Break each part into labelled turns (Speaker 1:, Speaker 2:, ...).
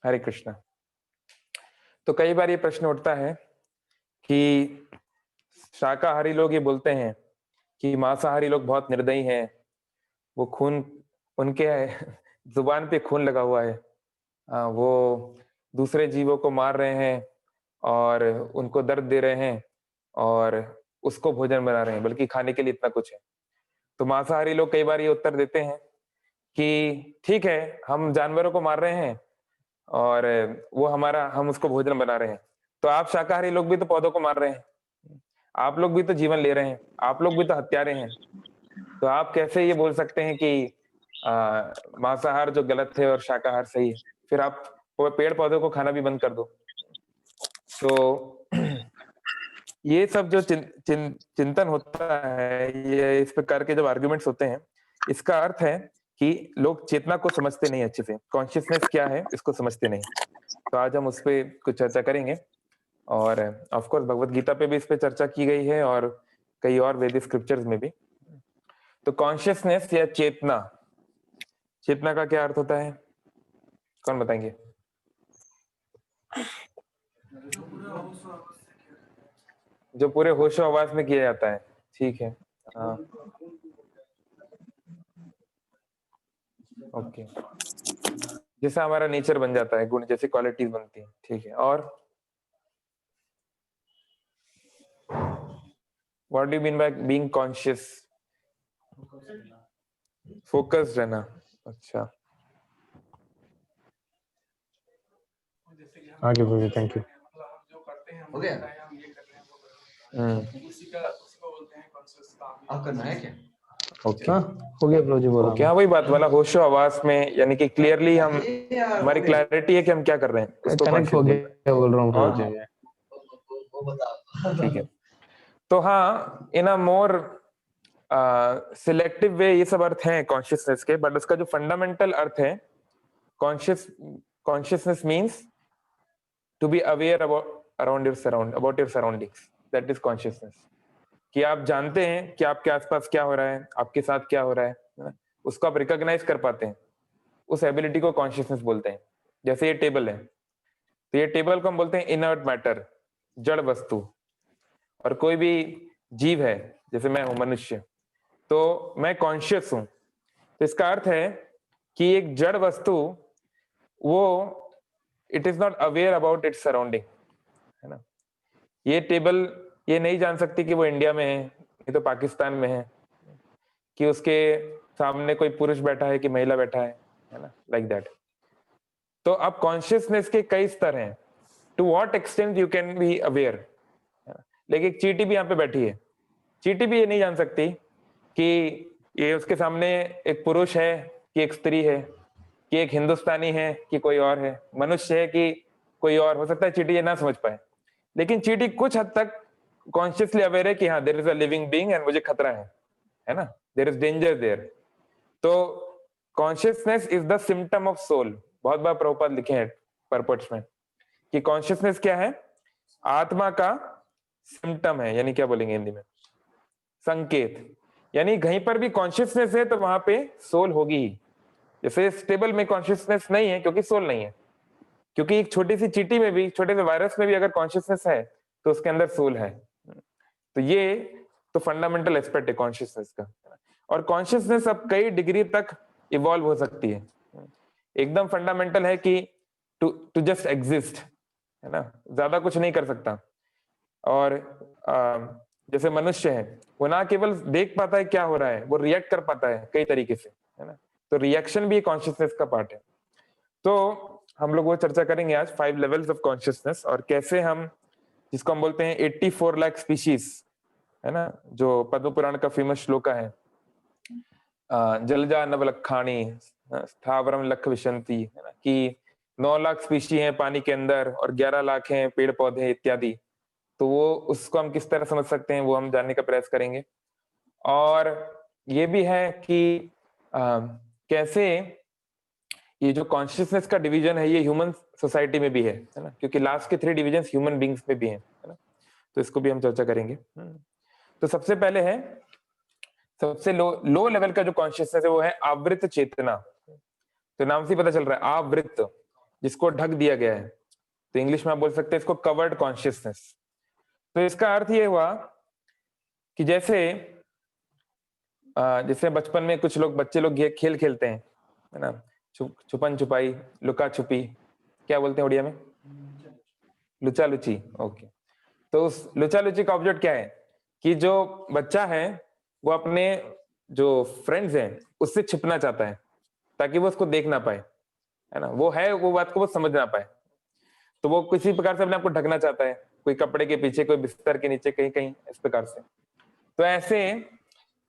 Speaker 1: हरे कृष्णा। तो कई बार ये प्रश्न उठता है कि शाकाहारी लोग ये बोलते हैं कि मांसाहारी लोग बहुत निर्दयी हैं, वो खून उनके जुबान पे खून लगा हुआ है, वो दूसरे जीवों को मार रहे हैं और उनको दर्द दे रहे हैं और उसको भोजन बना रहे हैं, बल्कि खाने के लिए इतना कुछ है। तो मांसाहारी लोग कई बार ये उत्तर देते हैं कि ठीक है, हम जानवरों को मार रहे हैं और वो हम उसको भोजन बना रहे हैं। तो आप शाकाहारी लोग भी तो पौधों को मार रहे हैं, आप लोग भी तो जीवन ले रहे हैं, आप लोग भी तो हत्यारे हैं। तो आप कैसे ये बोल सकते हैं कि मांसाहार जो गलत है और शाकाहार सही है? फिर आप पेड़ पौधों को खाना भी बंद कर दो। तो ये सब जो चिंतन होता है, ये इस प्रकार के जब आर्गुमेंट्स होते हैं, इसका अर्थ है कि लोग चेतना को समझते नहीं अच्छे से, कॉन्शियसनेस क्या है इसको समझते नहीं। तो आज हम उस पे कुछ चर्चा करेंगे और ऑफ कोर्स भगवत गीता पे भी इस पे चर्चा की गई है और कई और वैदिक स्क्रिप्चर्स में भी। तो कॉन्शियसनेस या चेतना, चेतना का क्या अर्थ होता है, कौन बताएंगे? जो पूरे होशो आवाज में किया जाता है, ठीक है। हाँ, ओके। जैसा हमारा नेचर बन जाता है, गुण जैसी क्वालिटीज बनती है, ठीक है। और what do you mean by being conscious? Focused रहना, अच्छा।
Speaker 2: आगे बोलिए, थैंक यू।
Speaker 3: हो गया?
Speaker 1: उसी
Speaker 3: को बोलते हैं कॉन्शियस। आप करना है क्या?
Speaker 1: ओके,
Speaker 2: हाँ, हो गया प्रभु जी, बोला
Speaker 1: ओके। हाँ, वही बात वाला होशो आवाज में, यानी कि क्लियरली हम, हमारी क्लैरिटी है कि हम क्या कर रहे हैं, उसको
Speaker 2: कनेक्ट हो
Speaker 1: कॉन्शियस
Speaker 2: गया बोल रहा हूँ प्रभु
Speaker 1: बोलते
Speaker 2: जी।
Speaker 1: हैं। ठीक है। तो हाँ, इन अ मोर सिलेक्टिव वे ये सब अर्थ हैं कॉन्शियसनेस के, बट उसका जो फंडामेंटल अर्थ है, consciousness means to be aware about your surroundings, that is consciousness. कि आप जानते हैं कि आपके आसपास क्या हो रहा है, आपके साथ क्या हो रहा है ना? उसको आप रिकॉग्नाइज कर पाते हैं, उस एबिलिटी को कॉन्शियसनेस बोलते हैं। जैसे ये टेबल है, तो ये टेबल को हम बोलते हैं इनर्ट मैटर, जड़ वस्तु। और कोई भी जीव है, जैसे मैं हूं मनुष्य, तो मैं कॉन्शियस हूं। तो इसका अर्थ है कि एक जड़ वस्तु, वो it is not aware about its surrounding, है ना। ये टेबल ये नहीं जान सकती कि वो इंडिया में है, ये तो पाकिस्तान में है, कि उसके सामने कोई पुरुष बैठा है कि महिला बैठा है ना, लाइक दैट। तो अब कॉन्शियसनेस के कई स्तर हैं, to what extent you can be aware. लेकिन एक चींटी भी यहाँ पे बैठी है, चींटी भी ये नहीं जान सकती कि ये उसके सामने एक पुरुष है कि एक स्त्री है, कि एक हिंदुस्तानी है कि कोई और है, मनुष्य है कि कोई और। हो सकता है चींटी ये ना समझ पाए, लेकिन चींटी कुछ हद तक कॉन्शियसली अवेयर है कि हाँ, there is a living being and मुझे खतरा है ना, देयर इज डेंजर देयर। तो consciousness is the symptom of soul. बहुत बार प्रभुपाद लिखे हैं परपट्स में कि कॉन्शियसनेस क्या है, आत्मा का सिम्टम है, यानी क्या बोलेंगे हिंदी में, संकेत। यानी कहीं पर भी कॉन्शियसनेस है तो वहां पे सोल होगी ही। जैसे इस टेबल में कॉन्शियसनेस नहीं है क्योंकि सोल नहीं है, क्योंकि एक छोटी सी चींटी में भी, छोटे से वायरस में भी अगर कॉन्शियसनेस है तो उसके अंदर सोल है। तो ये तो फंडामेंटल एस्पेक्ट है कॉन्शियसनेस का। और कॉन्शियसनेस अब कई डिग्री तक इवॉल्व हो सकती है। एकदम फंडामेंटल है कि टू टू जस्ट एग्जिस्ट, है ना, ज्यादा कुछ नहीं कर सकता। और जैसे मनुष्य है, वो ना केवल देख पाता है क्या हो रहा है, वो रिएक्ट कर पाता है कई तरीके से, है ना। तो रिएक्शन भी कॉन्शियसनेस का पार्ट है। तो हम लोग वो चर्चा करेंगे आज, 5 लेवल्स ऑफ कॉन्शियसनेस, और कैसे हम, जिसको हम बोलते हैं 84 लाख स्पीशीज, है ना, जो पद्म पुराण का फेमस श्लोका है, जलजा नवलखाणी स्थावरम लख विशंति, है ना, कि 9 लाख स्पीशी हैं पानी के अंदर और 11 लाख हैं पेड़ पौधे इत्यादि। तो वो, उसको हम किस तरह समझ सकते हैं, वो हम जानने का प्रयास करेंगे। और ये भी है कि कैसे ये जो कॉन्शियसनेस का डिवीजन है, ये ह्यूमन सोसाइटी में भी है ना, क्योंकि लास्ट के 3 डिविजन्स ह्यूमन बींग्स में भी है ना। तो इसको भी हम चर्चा करेंगे। तो सबसे पहले है, सबसे लो लेवल का जो कॉन्शियसनेस है वो है आवृत चेतना। तो नाम से पता चल रहा है आवृत, जिसको ढक दिया गया है, तो इंग्लिश में आप बोल सकते हैं इसको कवर्ड कॉन्शियसनेस। तो इसका अर्थ ये हुआ कि जैसे जैसे बचपन में कुछ लोग बच्चे लोग ये खेल खेलते हैं, है ना, छुपन छुपाई, लुका छुपी, क्या बोलते हैं उड़िया में, लुचा लुची। ओके, तो उस लुचा लुची का ऑब्जेक्ट क्या है कि जो बच्चा है वो अपने जो फ्रेंड्स हैं उससे छिपना चाहता है ताकि वो उसको देख ना पाए, है ना, वो बात को वो समझ ना पाए, तो वो किसी प्रकार से अपने आप को ढकना चाहता है, कोई कपड़े के पीछे, कोई बिस्तर के नीचे, कहीं कहीं इस प्रकार से। तो ऐसे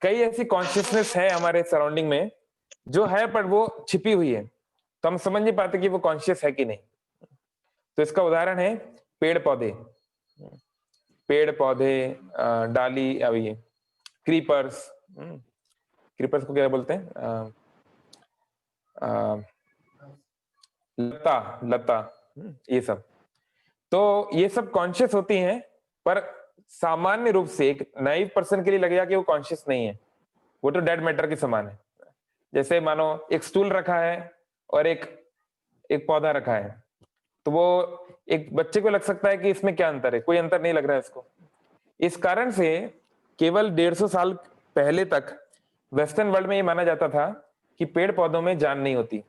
Speaker 1: कई ऐसी कॉन्शियसनेस है हमारे सराउंडिंग में जो है पर वो छिपी हुई है, तो हम समझ नहीं पाते कि वो कॉन्शियस है कि नहीं। तो इसका उदाहरण है पेड़ पौधे, पेड़ पौधे, डाली, अब ये क्रीपर्स, क्रीपर्स को क्या बोलते हैं, लता लता, ये सब। तो ये सब कॉन्शियस होती हैं, पर सामान्य रूप से एक नाइव पर्सन के लिए लगेगा कि वो कॉन्शियस नहीं है, वो तो डेड मैटर के समान है। जैसे मानो एक स्टूल रखा है और एक पौधा रखा है, तो वो एक बच्चे को लग सकता है कि इसमें क्या अंतर है, कोई अंतर नहीं लग रहा है इसको। इस कारण से केवल 150 साल पहले तक वेस्टर्न वर्ल्ड में ये माना जाता था कि पेड़ पौधों में जान नहीं होती,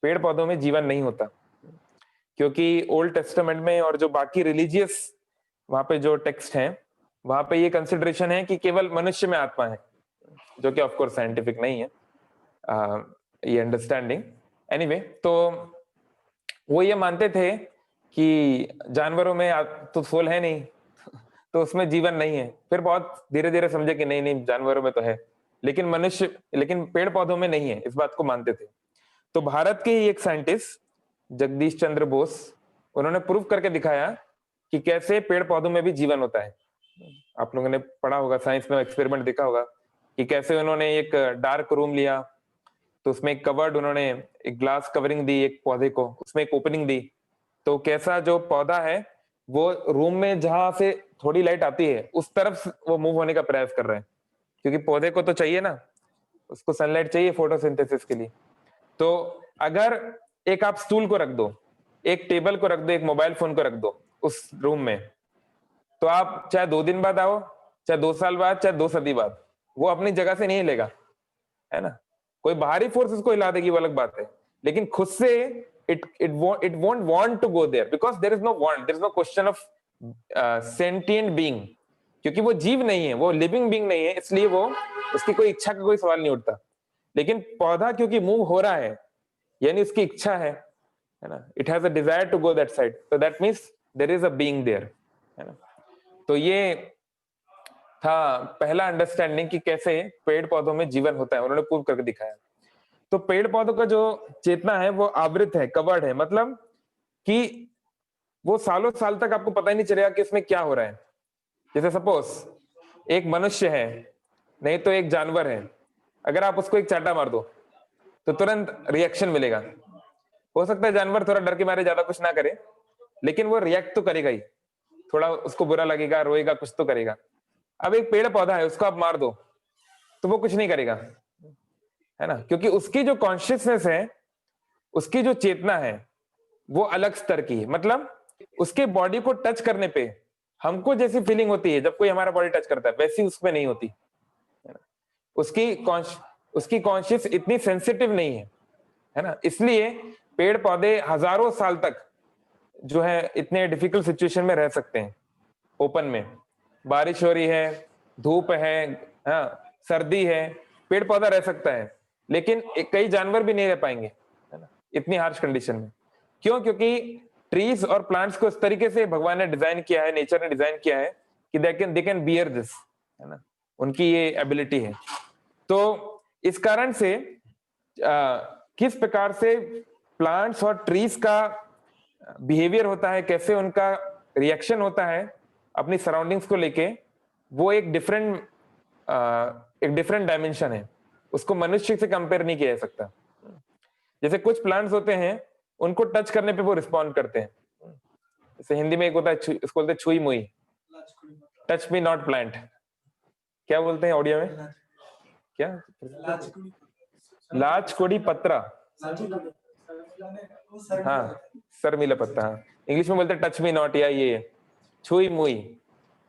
Speaker 1: पेड़ पौधों में जीवन नहीं होता, क्योंकि ओल्ड टेस्टामेंट में और जो बाकी रिलीजियस वहां पे जो टेक्स्ट हैं वहां पे ये कंसिडरेशन है कि केवल मनुष्य में आत्मा है, जो कि ऑफ कोर्स साइंटिफिक नहीं है ये अंडरस्टैंडिंग। एनीवे, तो वो ये मानते थे कि जानवरों में तो सोल है नहीं, तो उसमें जीवन नहीं है। फिर बहुत धीरे धीरे समझे कि नहीं नहीं, जानवरों में तो है, लेकिन पेड़ पौधों में नहीं है, इस बात को मानते थे। तो भारत के ही एक साइंटिस्ट जगदीश चंद्र बोस, उन्होंने प्रूव करके दिखाया कि कैसे पेड़ पौधों में भी जीवन होता है। आप लोगों ने पढ़ा होगा साइंस में, एक्सपेरिमेंट देखा होगा कि कैसे उन्होंने एक डार्क रूम लिया, तो उसमें एक कवर्ड, उन्होंने एक ग्लास कवरिंग दी एक पौधे को, उसमें एक ओपनिंग दी, तो कैसा जो पौधा है वो रूम में जहां से थोड़ी लाइट आती है उस तरफ वो मूव होने का प्रयास कर रहे हैं, क्योंकि पौधे को तो चाहिए ना, उसको सनलाइट चाहिए फोटोसिंथेसिस के लिए। तो अगर एक आप स्टूल को रख दो, एक टेबल को रख दो, एक मोबाइल फोन को रख दो उस रूम में, तो आप चाहे 2 दिन बाद आओ, चाहे 2 साल बाद, चाहे 2 सदी बाद, वो अपनी जगह से नहीं हिलेगा, है ना। कोई बाहरी फोर्स उसको हिला देगी, वो अलग बात है, लेकिन खुद से it won't want to go there because there is no want, there is no question of sentient being, क्योंकि वो जीव नहीं है, वो लिविंग बीइंग नहीं है, इसलिए वो उसकी कोई इच्छा का कोई सवाल नहीं उठता। लेकिन पौधा क्योंकि मूव हो रहा है, यानी उसकी इच्छा है ना, it has a desire to go that side, so that means there is a being there, है ना। तो ये था पहला अंडरस्टैंडिंग कि कैसे पेड़ पौधों में जीवन होता है, उन्होंने प्रूव करके दिखाया। तो पेड़ पौधों का जो चेतना है वो आवृत है, कवर्ड है, मतलब कि वो सालों साल तक आपको पता ही नहीं चलेगा कि इसमें क्या हो रहा है। जैसे सपोज एक मनुष्य है, नहीं तो एक जानवर है, अगर आप उसको एक चाटा मार दो तो तुरंत रिएक्शन मिलेगा। हो सकता है जानवर थोड़ा डर के मारे ज्यादा कुछ ना करे, लेकिन वो रिएक्ट तो करेगा ही, थोड़ा उसको बुरा लगेगा, रोएगा, कुछ तो करेगा। अब एक पेड़ पौधा है, उसको आप मार दो तो वो कुछ नहीं करेगा, है ना, क्योंकि उसकी जो कॉन्शियसनेस है, उसकी जो चेतना है वो अलग स्तर की है। मतलब उसके बॉडी को टच करने पे हमको जैसी फीलिंग होती है जब कोई हमारा बॉडी टच करता है, वैसी उसमें नहीं होती, है ना? उसकी कॉन्शियस इतनी सेंसिटिव नहीं है ना। इसलिए पेड़ पौधे हजारों साल तक जो है इतने डिफिकल्ट सिचुएशन में रह सकते हैं। ओपन में बारिश हो रही है, धूप है, हाँ, सर्दी है, पेड़ पौधा रह सकता है, लेकिन कई जानवर भी नहीं रह पाएंगे, है ना, इतनी हार्श कंडीशन में। क्यों? क्योंकि ट्रीज और प्लांट्स को इस तरीके से भगवान ने डिजाइन किया है, नेचर ने डिजाइन किया है कि दे कैन बियर दिस, है ना, उनकी ये एबिलिटी है। तो इस कारण से किस प्रकार से प्लांट्स और ट्रीज का बिहेवियर होता है, कैसे उनका रिएक्शन होता है अपनी सराउंडिंग्स को लेके, वो एक डिफरेंट डायमेंशन है, उसको मनुष्य से कंपेयर नहीं किया जा सकता। जैसे कुछ प्लांट्स होते हैं, उनको टच करने पे वो रिस्पॉन्ड करते हैं, जैसे हिंदी में एक होता है इसको बोलते हैं छुई मुई, टच मी नॉट प्लांट, क्या बोलते हैं ओडिया में, क्या, लाच कोड़ी पत्रा, हाँ, सर मिला पत्ता, हाँ। इंग्लिश में बोलते हैं टच मी नॉट, या ये छुई मुई।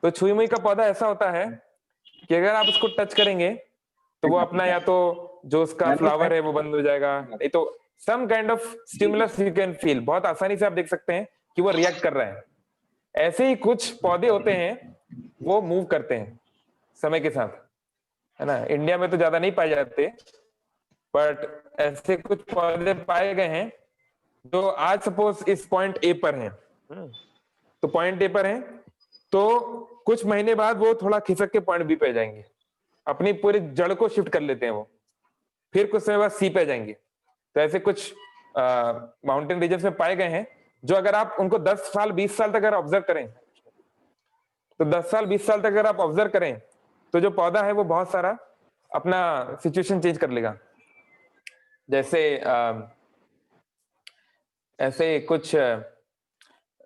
Speaker 1: तो छुई मुई का पौधा ऐसा होता है कि अगर आप उसको टच करेंगे तो वो अपना या तो जो उसका फ्लावर है वो बंद हो जाएगा, नहीं तो some kind of stimulus you can feel, बहुत आसानी से आप देख सकते हैं कि वो रिएक्ट कर रहा है। ऐसे ही कुछ पौधे होते हैं वो मूव करते हैं समय के साथ, है ना। इंडिया में तो ज्यादा नहीं पाए जाते, बट ऐसे कुछ पौधे पाए गए हैं जो आज सपोज इस पॉइंट ए पर हैं, तो पॉइंट ए पर हैं, तो कुछ महीने बाद वो थोड़ा खिसक के पॉइंट बी पे जाएंगे, अपनी पूरी जड़ को शिफ्ट कर लेते हैं वो, फिर कुछ समय बाद सी पे जाएंगे। तो ऐसे कुछ माउंटेन रीजन में पाए गए हैं जो अगर आप उनको 10 साल 20 साल तक अगर ऑब्जर्व करें, तो 10 साल 20 साल तक अगर आप ऑब्जर्व करें तो जो पौधा है वो बहुत सारा अपना सिचुएशन चेंज कर लेगा। जैसे ऐसे कुछ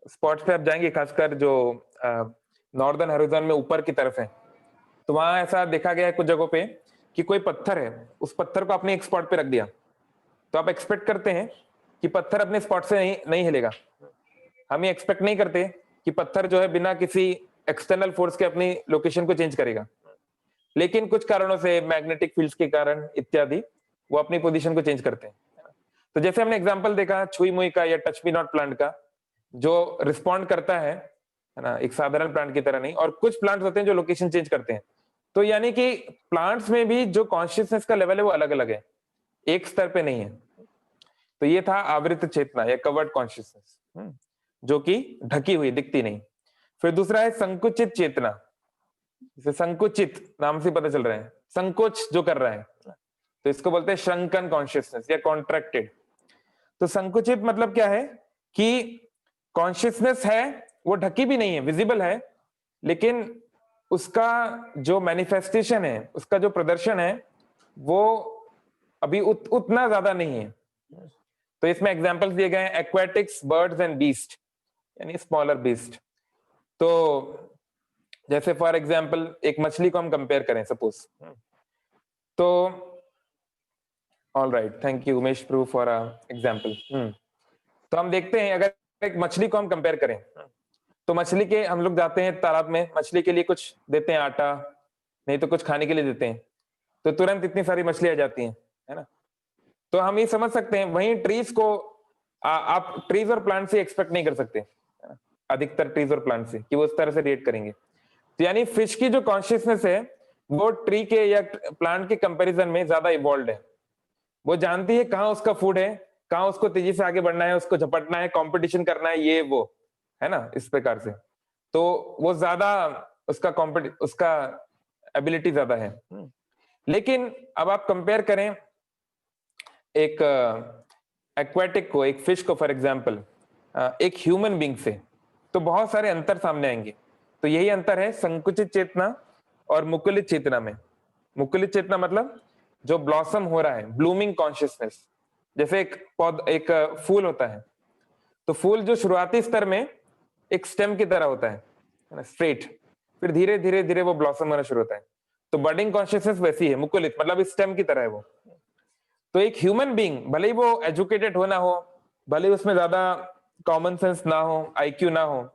Speaker 1: स्पॉट्स पे आप जाएंगे, खासकर जो नॉर्दर्न हॉरिजॉन में ऊपर की तरफ है, तो वहां ऐसा देखा गया है कुछ जगहों पे कि कोई पत्थर है, उस पत्थर को आपने एक स्पॉट पे रख दिया, तो आप एक्सपेक्ट करते हैं कि पत्थर अपने स्पॉट से नहीं हिलेगा। हम ये एक्सपेक्ट नहीं करते कि पत्थर जो है बिना किसी एक्सटर्नल फोर्स के अपनी लोकेशन को चेंज करेगा, लेकिन कुछ कारणों से, मैग्नेटिक फील्ड्स के कारण इत्यादि, वो अपनी पोजीशन को चेंज करते हैं। तो जैसे हमने एग्जांपल देखा छुई मुई का या टच मी नॉट प्लांट का, जो रिस्पॉन्ड करता है ना, एक साधारण प्लांट की तरह नहीं, और कुछ प्लांट्स होते हैं जो लोकेशन चेंज करते हैं। तो यानी कि प्लांट्स में भी जो कॉन्शियसनेस का लेवल है वो अलग अलग है, एक स्तर पे नहीं है। तो ये था आवृत चेतना या कवर्ड कॉन्शियसनेस, जो कि ढकी हुई, दिखती नहीं। फिर दूसरा है संकुचित चेतना, जैसे संकुचित नाम से पता चल रहा है, संकोच जो कर रहा है, तो इसको बोलते हैं श्रंकन कॉन्शियसनेस या कॉन्ट्रैक्टेड। तो संकुचित मतलब क्या है कि कॉन्शियसनेस है वो ढकी भी नहीं है, विजिबल है, लेकिन उसका जो मैनिफेस्टेशन है, उसका जो प्रदर्शन है, वो अभी उतना ज्यादा नहीं है। तो इसमें एग्जांपल्स दिए गए हैं एक्वेटिक्स, बर्ड्स एंड बीस्ट, यानी स्मॉलर बीस्ट। तो जैसे फॉर एग्जांपल एक मछली को हम कंपेयर करें सपोज, तो all right, thank you Umesh प्रू फॉर एग्जांपल। तो हम देखते हैं अगर एक मछली को हम कंपेयर करें, तो मछली के हम लोग जाते हैं तालाब में, मछली के लिए कुछ देते हैं, आटा नहीं तो कुछ खाने के लिए देते हैं, तो तुरंत इतनी सारी मछली आ जाती हैं, है ना। तो हम ये समझ सकते हैं, वहीं ट्रीज को आप ट्रीज और प्लांट से एक्सपेक्ट नहीं कर सकते, अधिकतर ट्रीज और प्लांट से, कि वो उस तरह से रिएक्ट करेंगे। तो यानी फिश की जो कॉन्शियसनेस है वो ट्री के या प्लांट के कंपैरिजन में ज्यादा इवॉल्व है। वो जानती है कहाँ उसका फूड है, कहाँ उसको तेजी से आगे बढ़ना है, उसको झपटना है, कंपटीशन करना है, ये वो, है ना, इस प्रकार से। तो वो ज्यादा उसका एबिलिटी ज्यादा है। लेकिन अब आप कंपेयर करें एक एक्वेटिक को, एक फिश को फॉर एग्जांपल, एक ह्यूमन बीइंग से, तो बहुत सारे अंतर सामने आएंगे। तो यही अंतर है संकुचित चेतना और मुकुलित चेतना में। मुकुलित चेतना मतलब जो ब्लॉसम हो रहा है, ब्लूमिंग कॉन्शियसनेस। जैसे एक फूल होता है, तो फूल जो शुरुआती स्तर में एक स्टेम की तरह होता है ना, स्ट्रेट, फिर धीरे धीरे धीरे वो ब्लॉसम होना शुरू होता है। तो बडिंग कॉन्शियसनेस वैसी है, मुकुलित मतलब इस स्टेम की तरह है वो। तो एक ह्यूमन बीइंग, भले ही वो एजुकेटेड हो ना हो, भले ही उसमें ज्यादा कॉमन सेंस ना हो, आईक्यू ना हो,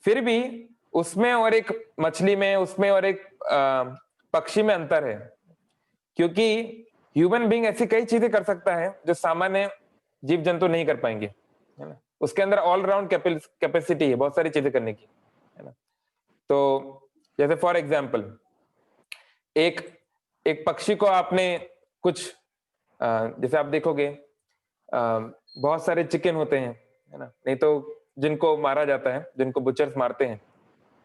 Speaker 1: फिर भी उसमें और एक मछली में, उसमें और एक पक्षी में अंतर है, क्योंकि ह्यूमन बीइंग ऐसी कई चीजें कर सकता है जो सामान्य जीव जंतु नहीं कर पाएंगे, है ना। उसके अंदर ऑल राउंड कैपेसिटी है बहुत सारी चीजें करने की, है ना। तो जैसे फॉर एग्जांपल एक पक्षी को आपने कुछ जैसे आप देखोगे बहुत सारे चिकन होते हैं, है ना, नहीं तो जिनको मारा जाता है, जिनको बुचर्स मारते हैं,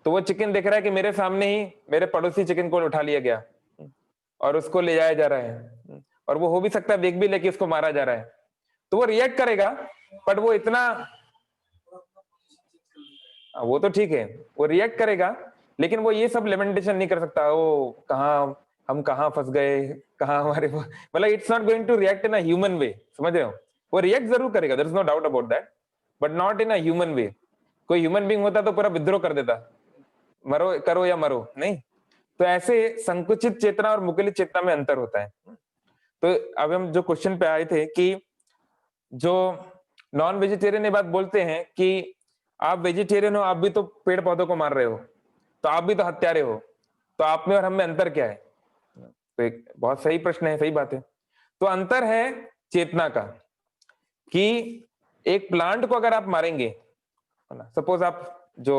Speaker 1: तो वो चिकन देख रहा है कि मेरे सामने ही मेरे पड़ोसी चिकन को उठा लिया गया और उसको ले जाया जा रहा है, और वो हो भी सकता है देख भी लेके उसको मारा जा रहा है, तो वो रिएक्ट करेगा, बट वो इतना, वो तो ठीक है, वो रिएक्ट करेगा, लेकिन वो ये सब लेमेंटेशन नहीं कर सकता, वो हम कहाँ फंस गए, कहाँ हमारे, मतलब it's not going to react in a human way, समझ रहे हो। वो रिएक्ट जरूर करेगा, there is no doubt about that, but not in a human way. कोई ह्यूमन बीइंग होता तो पूरा विद्रोह कर देता, मरो करो या मरो, नहीं। तो ऐसे संकुचित चेतना और मुकुलित चेतना में अंतर होता है। तो अब हम जो क्वेश्चन पे आए थे कि जो नॉन वेजिटेरियन ये बात बोलते हैं कि आप वेजिटेरियन हो, आप भी तो पेड़ पौधों को मार रहे हो, तो आप भी तो हत्यारे हो, तो आप में और हम में अंतर क्या है? तो एक बहुत सही प्रश्न है, सही बात है। तो अंतर है चेतना का, कि एक प्लांट को अगर आप मारेंगे, सपोज आप जो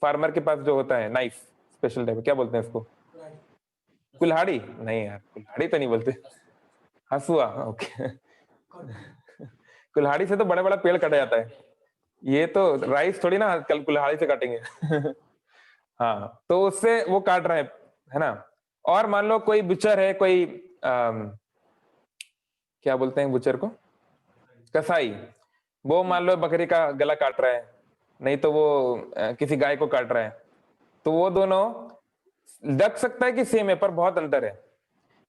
Speaker 1: फार्मर के पास जो होता है नाइफ, स्पेशल टाइप, क्या बोलते हैं इसको? कुल्हाड़ी? नहीं यार, कुल्हाड़ी तो नहीं बोलते, हसुआ, ओके। कुल्हाड़ी से तो बड़ा बड़ा पेड़ काटा जाता है, ये तो राइस थोड़ी ना कल कुल्हाड़ी से काटेंगे। हाँ, तो उससे वो काट रहे है ना। और मान लो कोई बुचर है, कोई क्या बोलते हैं बुचर को, कसाई, वो मान लो बकरी का गला काट रहा है, नहीं तो वो किसी गाय को काट रहा है, तो वो दोनों लग सकता है कि सेम है, पर बहुत अंतर है।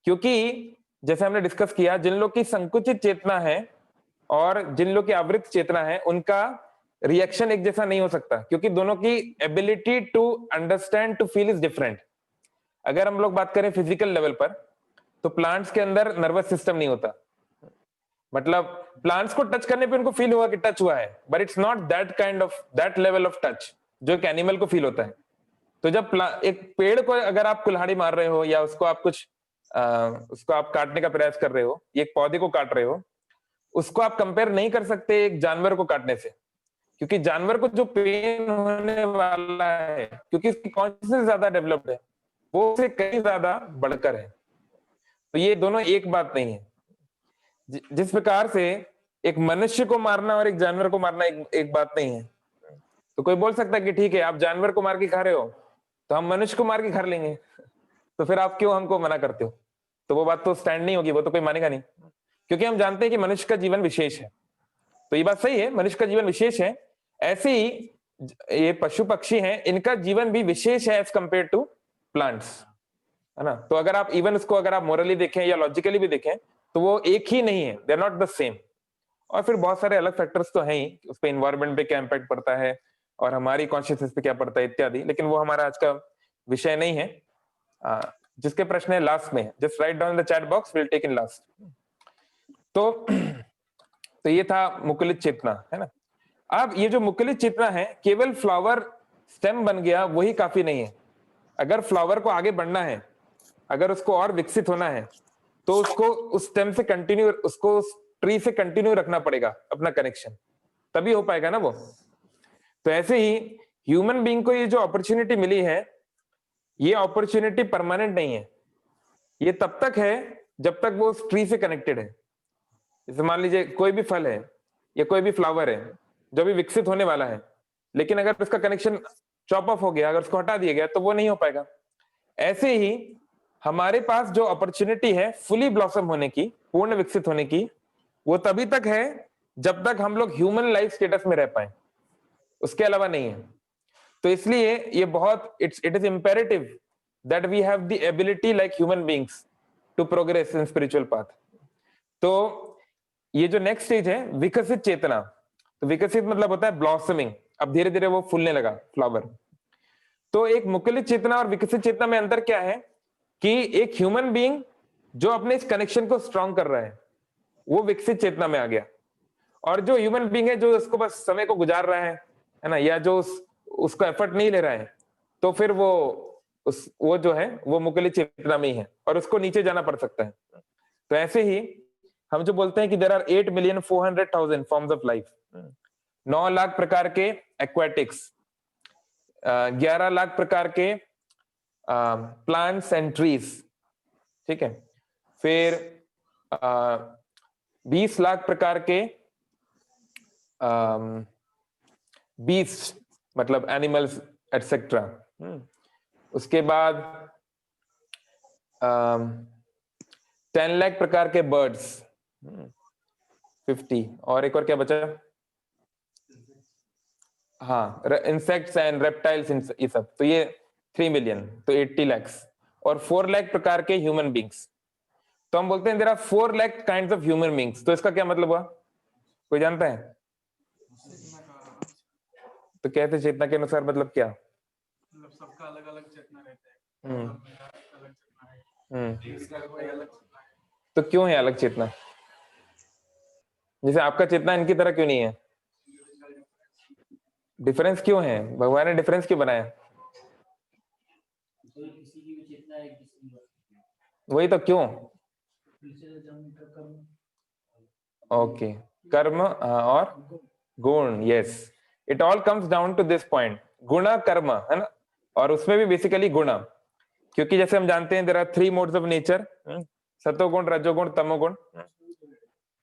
Speaker 1: क्योंकि जैसे हमने डिस्कस किया, जिन लोग की संकुचित चेतना है और जिन लोग की आवृत्त चेतना है, उनका रिएक्शन एक जैसा नहीं हो सकता, क्योंकि दोनों की ability to understand, to feel is different. अगर हम लोग बात करें फिजिकल लेवल पर, तो प्लांट्स के अंदर नर्वस सिस्टम नहीं होता, मतलब प्लांट्स को टच करने पे उनको फील हुआ कि टच हुआ है, but it's not that kind of, that level of touch जो एक एनिमल को फील होता है। तो जब एक पेड़ को अगर आप कुल्हाड़ी मार रहे हो, या उसको आप कुछ उसको आप काटने का प्रयास कर रहे हो, एक पौधे को काट रहे हो, उसको आप कंपेयर नहीं कर सकते एक जानवर को काटने से, क्योंकि जानवर को जो पेन होने वाला है, क्योंकि उसकी कॉन्शियसनेस ज्यादा डेवलप्ड है, वो उससे कहीं ज्यादा बढ़कर है। तो ये दोनों एक बात नहीं है। जिस प्रकार से एक मनुष्य को मारना और एक जानवर को मारना एक बात नहीं है। तो कोई बोल सकता है कि ठीक है, आप जानवर को मार के खा रहे हो, तो हम मनुष्य को मार के खा लेंगे, तो फिर आप क्यों हमको मना करते हो? तो वो बात तो स्टैंड नहीं होगी, वो तो कोई मानेगा नहीं, क्योंकि हम जानते हैं कि मनुष्य का जीवन विशेष है। तो ये बात सही है, मनुष्य का जीवन विशेष है। ऐसे ही ये पशु पक्षी हैं, इनका जीवन भी विशेष है एज कंपेयर टू प्लांट्स, है ना। तो अगर आप इवन उसको अगर आप मोरली देखें या लॉजिकली भी देखें, तो वो एक ही नहीं है, they are not the same. और फिर बहुत सारे अलग फैक्टर्स तो हैं ही, उस पे एनवायरनमेंट पे क्या इम्पैक्ट पड़ता है और हमारी कॉन्शियसनेस पे क्या पड़ता है इत्यादि, लेकिन वो हमारा आज का विषय नहीं है। जिसके प्रश्न है लास्ट में, just write down the chat box, will take in last. तो ये था मुकुलित चेतना, है ना। अब ये जो मुकुलित चेतना है, केवल फ्लावर स्टेम बन गया वही काफी नहीं है। अगर फ्लावर को आगे बढ़ना है, अगर उसको और विकसित होना है, तो उसको उस स्टेम से कंटिन्यू, उसको उस ट्री से कंटिन्यू रखना पड़ेगा अपना कनेक्शन, तभी हो पाएगा ना वो। तो ऐसे ही ह्यूमन बीइंग को ये जो अपॉर्चुनिटी मिली है, ये अपॉर्चुनिटी परमानेंट नहीं है। ये तब तक है जब तक वो उस ट्री से कनेक्टेड है। जैसे मान लीजिए कोई भी फल है या कोई भी फ्लावर है जो भी विकसित होने वाला है, लेकिन अगर उसका कनेक्शन चॉप ऑफ हो गया, अगर उसको हटा दिया गया, तो वो नहीं हो पाएगा। ऐसे ही हमारे पास जो अपॉर्चुनिटी है फुली ब्लॉसम होने की, पूर्ण विकसित होने की, वो तभी तक है जब तक हम लोग ह्यूमन लाइफ स्टेटस में रह पाए, उसके अलावा नहीं है। तो इसलिए ये बहुत it is imperative that we have the ability like human beings to progress in spiritual path. तो ये जो नेक्स्ट स्टेज है विकसित चेतना, तो विकसित मतलब होता है ब्लॉसमिंग, अब धीरे धीरे वो फूलने लगा फ्लावर। तो एक मुकुलित चेतना और विकसित चेतना में अंतर क्या है कि एक ह्यूमन बीइंग जो अपने इस कनेक्शन को स्ट्रॉन्ग कर रहा है, वो विकसित चेतना में आ गया। और जो ह्यूमन बीइंग है जो उसको बस समय को गुजार रहा है ना, या जो उसको एफर्ट नहीं ले रहा है, तो फिर वो जो है वो मुकुलित चेतना में ही है और उसको नीचे जाना पड़ सकता है। तो ऐसे ही हम जो बोलते हैं कि there are 8,400,000 forms of life, 9 lakh प्रकार के एक्वाटिक्स, 11 लाख प्रकार के प्लांट्स एंड ट्रीज, ठीक है। फिर 20 लाख प्रकार के बीस्ट, मतलब एनिमल्स एटसेट्रा। उसके बाद 10 लाख प्रकार के बर्ड्स, 50, और एक और क्या बचा, हाँ इंसेक्ट्स एंड रेप्टाइल्स, ये सब, तो ये 3 मिलियन, तो 80 लाख, और 4 लाख प्रकार के ह्यूमन बींग्स। तो हम बोलते हैं there are 4 lakh kinds of human beings. तो इसका क्या मतलब हुआ, कोई जानता है? तो कहते चेतना के अनुसार मतलब क्या?
Speaker 3: मतलब सबका अलग अलग चेतना रहता है। मेरा अलग चेतना है, इसका कोई अलग चेतना है।
Speaker 1: तो क्यों है अलग चेतना? जैसे आपका चेतना इनकी तरह क्यों नहीं है? डिफरेंस क्यों है? भगवान ने डिफरेंस क्यों बनाया? वही तो, क्यों? ओके, कर्म और गुण, yes, it all comes down to this point, गुण कर्म, है ना? और उसमें भी बेसिकली गुण, क्योंकि जैसे हम जानते हैं there are 3 modes of nature, सतोगुण, रजोगुण, तमोगुण।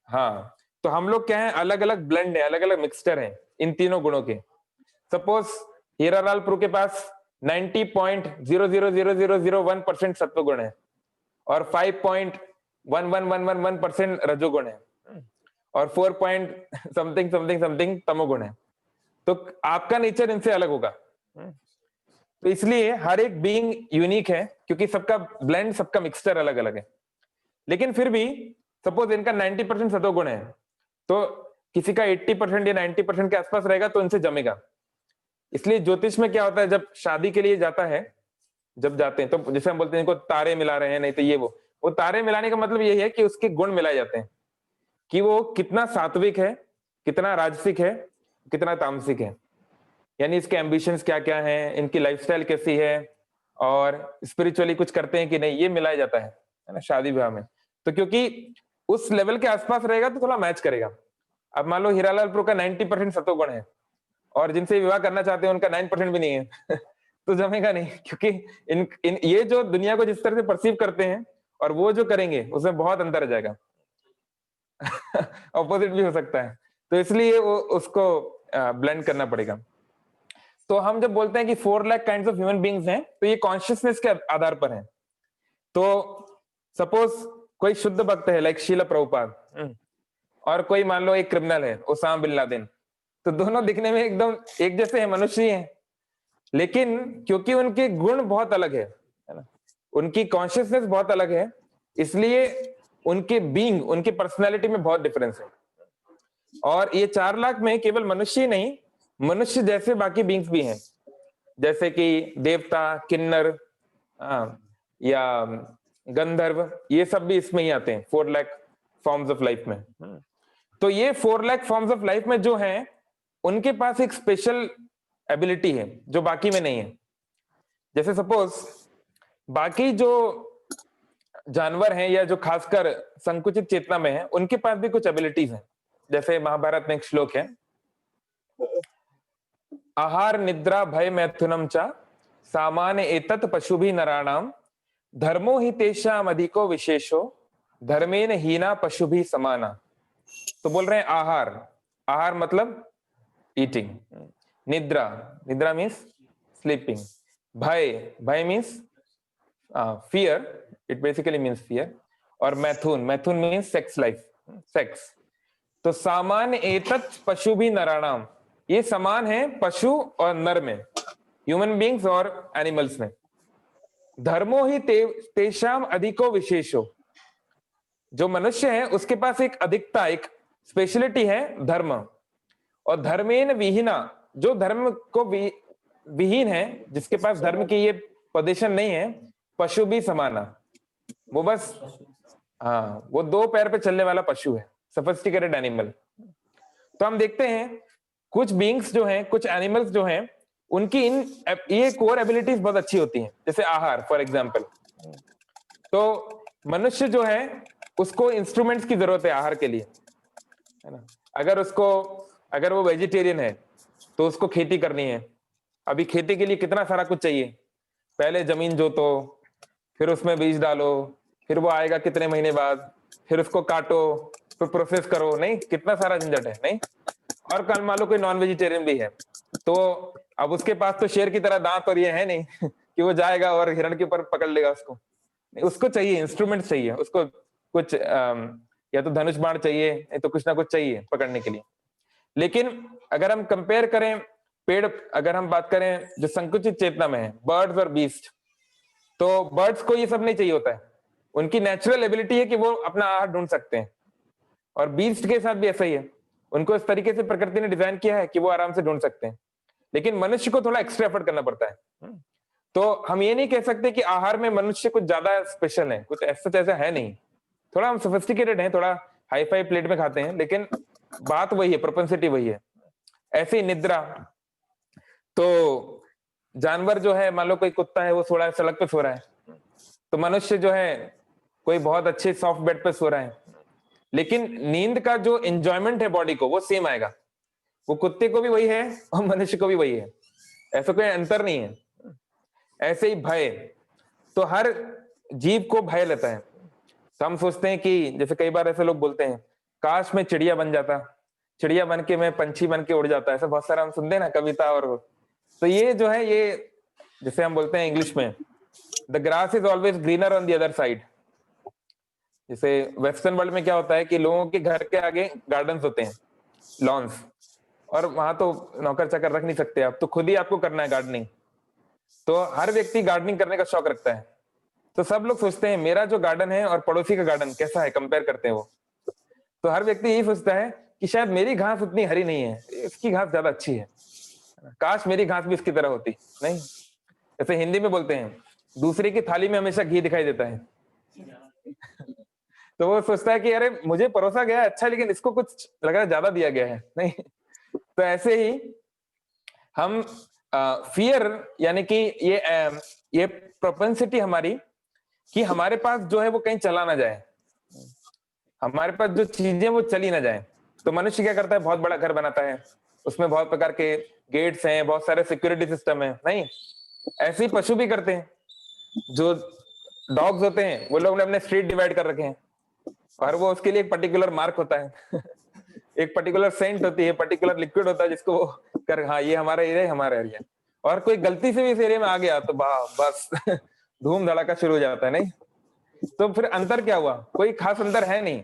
Speaker 1: हाँ, तो हम लोग क्या है, अलग अलग ब्लेंड है, अलग अलग मिक्सचर है इन तीनों गुणों के। सपोज हीरालाल प्रू के पास 90.000001% सत्वगुण है और 5.11111% रजोगुण है और 4 समथिंग समथिंग समथिंग तमोगुण है, तो आपका नेचर इनसे अलग होगा। तो इसलिए हर एक बीइंग यूनिक है, क्योंकि सबका ब्लेंड, सबका मिक्सचर अलग अलग है। लेकिन फिर भी सपोज इनका 90% सतोगुण है, तो किसी का 80% या 90% के आसपास रहेगा तो इनसे जमेगा। इसलिए ज्योतिष में क्या होता है, जब शादी के लिए जाता है, जब जाते हैं तो जैसे हम बोलते हैं इनको तारे मिला रहे हैं, नहीं तो ये वो तारे मिलाने का मतलब यही है कि उसके गुण मिलाए जाते हैं, कि वो कितना सात्विक है, कितना राजसिक है, कितना तामसिक है, यानी इसके एम्बिशंस क्या क्या हैं, इनकी लाइफस्टाइल कैसी है, और स्पिरिचुअली कुछ करते हैं कि नहीं, ये मिलाया जाता है ना शादी विवाह में। तो क्योंकि उस लेवल के आसपास रहेगा तो थोड़ा मैच करेगा। अब मान लो हीरालाल प्रो का 90% सतोगुण है और जिनसे विवाह करना चाहते हैं उनका 9% भी नहीं है तो जमेगा नहीं, क्योंकि इन ये जो दुनिया को जिस तरह से परसीव करते हैं और वो जो करेंगे उसमें बहुत अंतर आ जाएगा ऑपोजिट भी हो सकता है, तो इसलिए वो उसको ब्लेंड करना पड़ेगा। तो हम जब बोलते हैं कि 4 lakh kinds of human beings हैं, तो ये कॉन्शियसनेस के आधार पर है। तो सपोज कोई शुद्ध भक्त है लाइक शीला प्रभुपाद, और कोई मान लो एक क्रिमिनल है ओसामा बिन लादेन, तो दोनों दिखने में एकदम एक जैसे हैं, मनुष्य ही हैं, लेकिन क्योंकि उनके गुण बहुत अलग है ना, उनकी कॉन्शियसनेस बहुत अलग है, इसलिए उनके बीइंग, उनकी पर्सनालिटी में बहुत डिफरेंस है। और ये 4 लाख में केवल मनुष्य ही नहीं, मनुष्य जैसे बाकी बीइंग्स भी हैं, जैसे कि देवता, किन्नर, या गंधर्व, ये सब भी इसमें ही आते हैं 4 लाख फॉर्म्स ऑफ लाइफ में। तो ये 4 लाख फॉर्म्स ऑफ लाइफ में जो हैं, उनके पास एक स्पेशल एबिलिटी है जो बाकी में नहीं है। जैसे सपोज बाकी जो जानवर हैं या जो खासकर संकुचित चेतना में है, उनके पास भी कुछ एबिलिटीज हैं। जैसे महाभारत में एक श्लोक है, आहार निद्रा भय मैथुनम च सामान्य एतत् पशुभि नराणाम धर्मो हि तेषाम अधिको विशेषो धर्मेन हीना पशुभि समाना। तो बोल रहे हैं आहार, आहार मतलब ईटिंग, निद्रा, निद्रा मीन्स स्लीपिंग, भय, भय means fear, it basically means fear, और मैथुन, मैथुन मीन्स सेक्स लाइफ, सेक्स। तो सामान्य एतत् पशु भी नराणाम, ये समान है पशु और नर में, ह्यूमन बींग्स और एनिमल्स में। धर्मो ही तेषाम अधिको विशेषो, जो मनुष्य है उसके पास एक अधिकता, एक स्पेशलिटी है धर्म, और धर्मेन विहीना, जो धर्म को विहीन है, जिसके पास धर्म की ये पोजीशन नहीं है, पशु भी समाना, वो बस, हाँ, वो 2 पैर पे चलने वाला पशु है, सोफिस्टिकेटेड एनिमल। तो हम देखते हैं कुछ बीइंग्स जो हैं, कुछ एनिमल्स जो हैं, उनकी ये कोर एबिलिटीज बहुत अच्छी होती हैं, जैसे आहार फॉर एग्जांपल। तो मनुष्य जो है उसको इंस्ट्रूमेंट्स की जरूरत है आहार के लिए, है ना। अगर वो वेजिटेरियन है तो उसको खेती करनी है, अभी खेती के लिए कितना सारा कुछ चाहिए, पहले जमीन जोतो, फिर उसमें बीज डालो, फिर वो आएगा कितने महीने बाद, फिर उसको काटो, फिर प्रोसेस करो, नहीं कितना सारा झंझट है, नहीं। और कल मान लो कोई नॉन वेजिटेरियन भी है, तो अब उसके पास तो शेर की तरह दांत और ये है नहीं कि वो जाएगा और हिरण के ऊपर पकड़ लेगा उसको, उसको चाहिए इंस्ट्रूमेंट चाहिए, उसको कुछ या तो धनुष बाण चाहिए, नहीं तो कुछ ना कुछ चाहिए पकड़ने के लिए। लेकिन अगर हम कंपेयर करें पेड़, अगर हम बात करें जो संकुचित चेतना में है, बर्ड्स और बीस्ट, तो बर्ड्स को ये सब नहीं चाहिए होता है, उनकी नेचुरल एबिलिटी है कि वो अपना आहार ढूंढ सकते हैं, और बीस्ट के साथ भी ऐसा ही है, उनको इस तरीके से प्रकृति ने डिजाइन किया है कि वो आराम से ढूंढ सकते हैं। लेकिन मनुष्य को थोड़ा एक्स्ट्रा एफर्ट करना पड़ता है। तो हम ये नहीं कह सकते कि आहार में मनुष्य कुछ ज्यादा स्पेशल है, कुछ ऐसा है नहीं, थोड़ा हम सोफिस्टिकेटेड हैं, थोड़ा हाई फाई प्लेट में खाते हैं, लेकिन बात वही है, प्रोपेंसिटी वही है। ऐसे ही निद्रा, तो जानवर जो है, मान लो कोई कुत्ता है वो सो रहा है, सड़क पे सो रहा है, तो मनुष्य जो है कोई बहुत अच्छे सॉफ्ट बेड पे सो रहा है, लेकिन नींद का जो एंजॉयमेंट है बॉडी को वो सेम आएगा। वो कुत्ते को भी वही है और मनुष्य को भी वही है, ऐसा कोई अंतर नहीं है। ऐसे ही भय, तो हर जीव को भय लेता है। तो हम सोचते हैं कि जैसे कई बार ऐसे लोग बोलते हैं, काश मैं चिड़िया बन जाता, चिड़िया बन के मैं पंछी बन के उड़ जाता, ऐसा बहुत सारा हम सुनते हैं ना कविता। और तो ये जो है, ये जैसे हम बोलते हैं इंग्लिश में, the grass is always greener on the other side. जैसे वेस्टर्न वर्ल्ड में क्या होता है कि लोगों के घर के आगे गार्डन्स होते हैं, लॉन्स, और वहां तो नौकर चाकर रख नहीं सकते आप, तो खुद ही आपको करना है गार्डनिंग। तो हर व्यक्ति गार्डनिंग करने का शौक रखता है। तो सब लोग सोचते हैं मेरा जो गार्डन है और पड़ोसी का गार्डन कैसा है, कंपेयर करते हैं वो। तो हर व्यक्ति यही सोचता है कि शायद मेरी घास उतनी हरी नहीं है, इसकी घास ज्यादा अच्छी है, काश मेरी घास भी इसकी तरह होती। नहीं, जैसे हिंदी में बोलते हैं, दूसरे की थाली में हमेशा घी दिखाई देता है। तो वो सोचता है कि अरे मुझे परोसा गया है अच्छा, लेकिन इसको कुछ लग रहा है ज्यादा दिया गया है। नहीं, तो ऐसे ही हम फियर, यानी कि ये प्रोपेंसिटी हमारी कि हमारे पास जो है वो कहीं चला ना जाए, हमारे पास जो चीजें वो चली ना जाए। तो मनुष्य क्या करता है, बहुत बड़ा घर बनाता है, उसमें बहुत प्रकार के गेट्स हैं, बहुत सारे सिक्योरिटी सिस्टम है। नहीं, ऐसे ही पशु भी करते हैं। जो डॉग्स होते हैं वो लोग ने अपने स्ट्रीट डिवाइड कर रखे हैं, और वो उसके लिए एक पर्टिकुलर मार्क होता है एक पर्टिकुलर सेंट होती है, पर्टिकुलर लिक्विड होता है जिसको कर, हाँ ये हमारा एरिया, हमारा एरिया। और कोई गलती से भी इस एरिया में आ गया तो बस धूम धड़ाका शुरू हो जाता है। नहीं, तो फिर अंतर क्या हुआ, कोई खास अंतर है नहीं।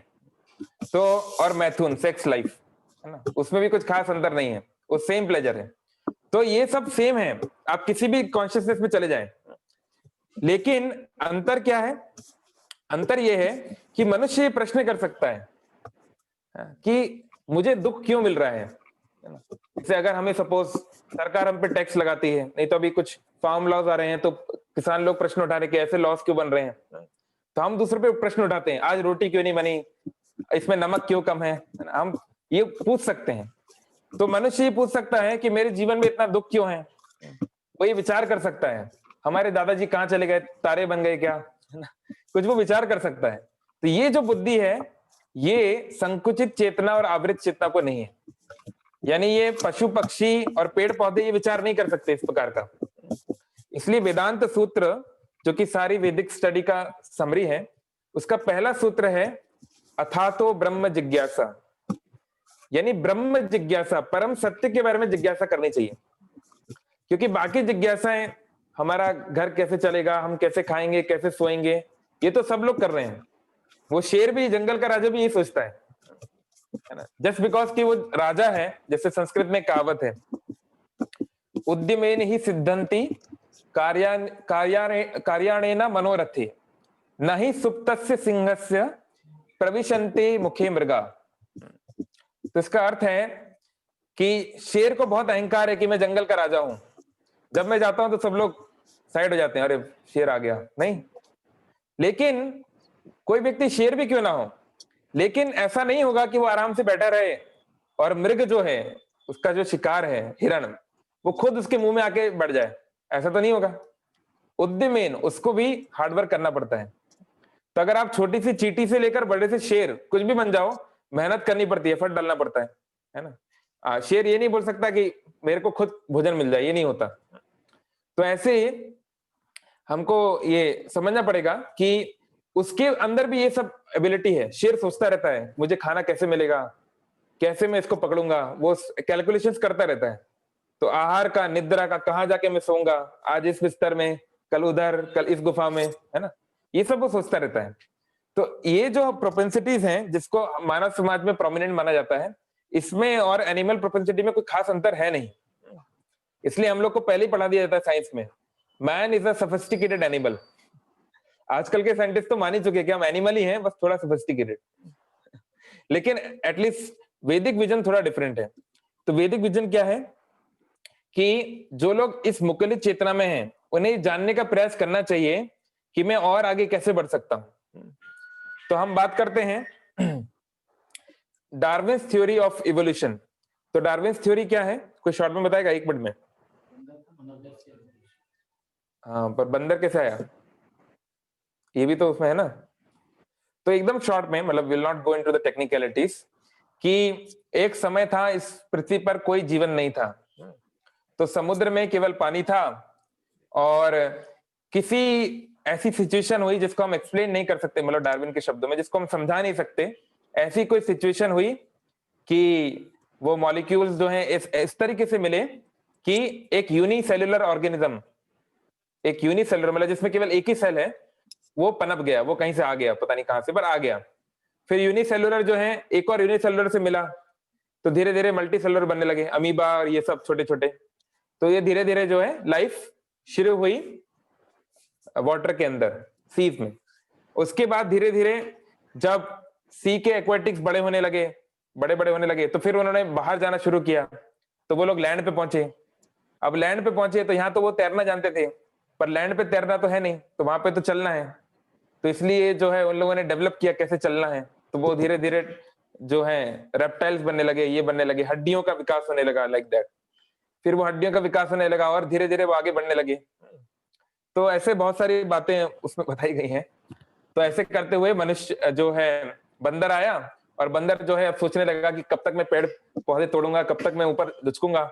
Speaker 1: तो और मैथुन, सेक्स लाइफ है ना, उसमें भी कुछ खास अंतर नहीं है, वो सेम प्लेजर है। तो ये सब सेम है, आप किसी भी कॉन्शियसनेस में चले जाएं। लेकिन अंतर क्या है, अंतर ये है कि मनुष्य ये प्रश्न कर सकता है कि मुझे दुख क्यों मिल रहा है। जैसे अगर हमें सपोज सरकार हम पे टैक्स लगाती है, नहीं तो अभी कुछ फार्म लॉज आ रहे हैं, तो किसान लोग प्रश्न उठा रहे कि ऐसे लॉस क्यों बन रहे हैं, तो हम दूसरे पे प्रश्न उठाते हैं, आज रोटी क्यों नहीं बनी, इसमें नमक क्यों कम है। हम ये पूछ सकते हैं। तो मनुष्य ये पूछ सकता है कि मेरे जीवन में इतना दुख क्यों है, वो ये विचार कर सकता है। हमारे दादाजी कहाँ चले गए, तारे बन गए क्या, कुछ वो विचार कर सकता है। तो ये जो बुद्धि है, ये संकुचित चेतना और आवृत चेतना को नहीं है। यानी ये पशु पक्षी और पेड़ पौधे ये विचार नहीं कर सकते इस प्रकार का। इसलिए वेदांत सूत्र, जो कि सारी वैदिक स्टडी का समरी है, उसका पहला सूत्र है अथातो ब्रह्म जिज्ञासा। यानी ब्रह्म जिज्ञासा, परम सत्य के बारे में जिज्ञासा करनी चाहिए। क्योंकि बाकी जिज्ञासाएं, हमारा घर कैसे चलेगा, हम कैसे खाएंगे, कैसे सोएंगे, ये तो सब लोग कर रहे हैं। वो शेर भी, जंगल का राजा भी यही सोचता है ना, जस्ट बिकॉज कि वो राजा है। जैसे संस्कृत में कहावत है, उद्यमेन ही सिद्धंति कार्याणेन मनोरथे, न ही सुप्तस्य सिंहस्य प्रविशन्ते मुखे मृगा। तो इसका अर्थ है कि शेर को बहुत अहंकार है कि मैं जंगल का राजा हूं, जब मैं जाता हूं तो सब लोग साइड हो जाते हैं, अरे शेर आ गया। नहीं, लेकिन कोई व्यक्ति शेर भी क्यों ना हो, लेकिन ऐसा नहीं होगा कि वो आराम से बैठा रहे और मृग जो है, उसका जो शिकार है हिरण, वो खुद उसके मुंह में आके बैठ जाए, ऐसा तो नहीं होगा। उद्यमेन, उसको भी हार्डवर्क करना पड़ता है। तो अगर आप छोटी सी चींटी से लेकर बड़े से शेर कुछ भी बन जाओ, मेहनत करनी पड़ती है, एफर्ट डालना पड़ता है ना। शेर ये नहीं बोल सकता कि मेरे को खुद भोजन मिल जाए, ये नहीं होता। तो ऐसे हमको ये समझना पड़ेगा कि उसके अंदर भी ये सब एबिलिटी है। शेर सोचता रहता है मुझे खाना कैसे मिलेगा, कैसे मैं इसको पकड़ूंगा, वो कैलकुलेशंस करता रहता है। तो आहार का, निद्रा का, कहाँ जाके मैं सोऊंगा, आज इस बिस्तर में, कल उधर, कल इस गुफा में, है ना, ये सब वो सोचता रहता है। तो ये जो प्रोपेंसिटीज हैं, जिसको मानव समाज में प्रोमिनेंट माना जाता है, इसमें और एनिमल प्रोपेंसिटी में कोई खास अंतर है नहीं। इसलिए हम लोग को पहले ही पढ़ा दिया जाता है साइंस में, man is a sophisticated animal. आजकल के साइंटिस्ट तो मान ही चुके कि हम एनिमल ही हैं, बस थोड़ा सोफिस्टिकेटेड। लेकिन एटलीस्ट वैदिक विजन थोड़ा डिफरेंट है। तो वैदिक विजन क्या है कि जो लोग इस मुकलित चेतना में हैं, उन्हें जानने का प्रयास करना चाहिए कि मैं और आगे कैसे बढ़ सकता हूं। तो हम बात करते हैं डार्विन्स थ्योरी ऑफ इवोल्यूशन। तो डार्विन्स थ्योरी क्या है, कोई शॉर्ट में बताएगा 1 मिनट में? हाँ, पर बंदर कैसे आया, ये भी तो उसमें है ना। तो एकदम शॉर्ट में, मतलब will not go into the technicalities, कि एक समय था इस पृथ्वी पर कोई जीवन नहीं था, तो समुद्र में केवल पानी था, और किसी ऐसी सिचुएशन हुई जिसको हम एक्सप्लेन नहीं कर सकते, मतलब डार्विन के शब्दों में जिसको हम समझा नहीं सकते, ऐसी कोई सिचुएशन हुई कि वो मॉलिक्यूल्स जो हैं इस तरीके से मिले कि एक यूनिसेल्युलर ऑर्गेनिज्म, एक यूनिसेल्युलर मतलब जिसमें केवल एक ही सेल है, वो पनप गया, वो कहीं से आ गया, पता नहीं कहां से, पर आ गया। फिर यूनिसेल्युलर जो है एक और यूनिसेल्युलर से मिला, तो धीरे धीरे मल्टी सेल्युलर बनने लगे, अमीबा और ये सब छोटे छोटे। तो ये धीरे धीरे जो है लाइफ शुरू हुई वाटर के अंदर, सीज में। उसके बाद धीरे धीरे जब सी के एक्वाटिक्स बड़े होने लगे, बड़े बड़े होने लगे, तो फिर उन्होंने बाहर जाना शुरू किया, तो वो लोग लैंड पे पहुंचे। अब लैंड पे पहुंचे तो यहाँ तो वो तैरना जानते थे, पर लैंड पे तैरना तो है नहीं, तो वहां पे तो चलना है, तो इसलिए जो है उन लोगों ने डेवलप किया कैसे चलना है। तो वो धीरे धीरे जो है रेप्टाइल्स बनने लगे, ये बनने लगे, हड्डियों का विकास होने लगा, लाइक दैट। फिर वो हड्डियों का विकास होने लगा और धीरे धीरे वो आगे बढ़ने लगे। तो ऐसे बहुत सारी बातें उसमें बताई गई हैं। तो ऐसे करते हुए मनुष्य जो है, बंदर आया, और बंदर जो है अब सोचने लगा कि कब तक मैं पेड़ पौधे तोड़ूंगा, कब तक मैं ऊपर दुचकूंगा,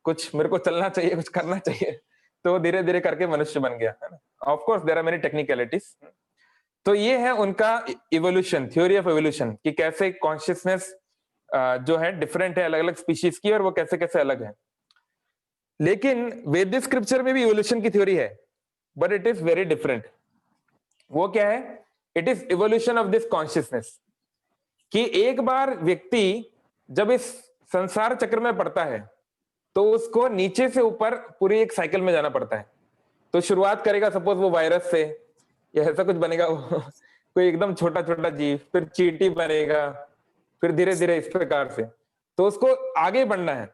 Speaker 1: कुछ मेरे को चलना चाहिए, कुछ करना चाहिए। तो धीरे धीरे करके मनुष्य बन गया, है ना। Of course there are many technicalities. तो ये है उनका इवोल्यूशन, थ्योरी ऑफ इवोल्यूशन, कि कैसे कॉन्शियसनेस जो है डिफरेंट है अलग अलग स्पीशीज की, और वो कैसे कैसे अलग है। लेकिन वैदिक स्क्रिप्चर में भी इवोल्यूशन की थ्योरी है, but it is very different. वो क्या है? It is evolution of this consciousness, कि एक बार व्यक्ति जब इस संसार चक्र में पड़ता है तो उसको नीचे से ऊपर पूरी एक साइकिल में जाना पड़ता है। तो शुरुआत करेगा सपोज वो वायरस से, या ऐसा कुछ बनेगा वो कोई एकदम छोटा छोटा जीव, फिर चींटी बनेगा, फिर धीरे धीरे इस प्रकार से, तो उसको आगे बढ़ना है।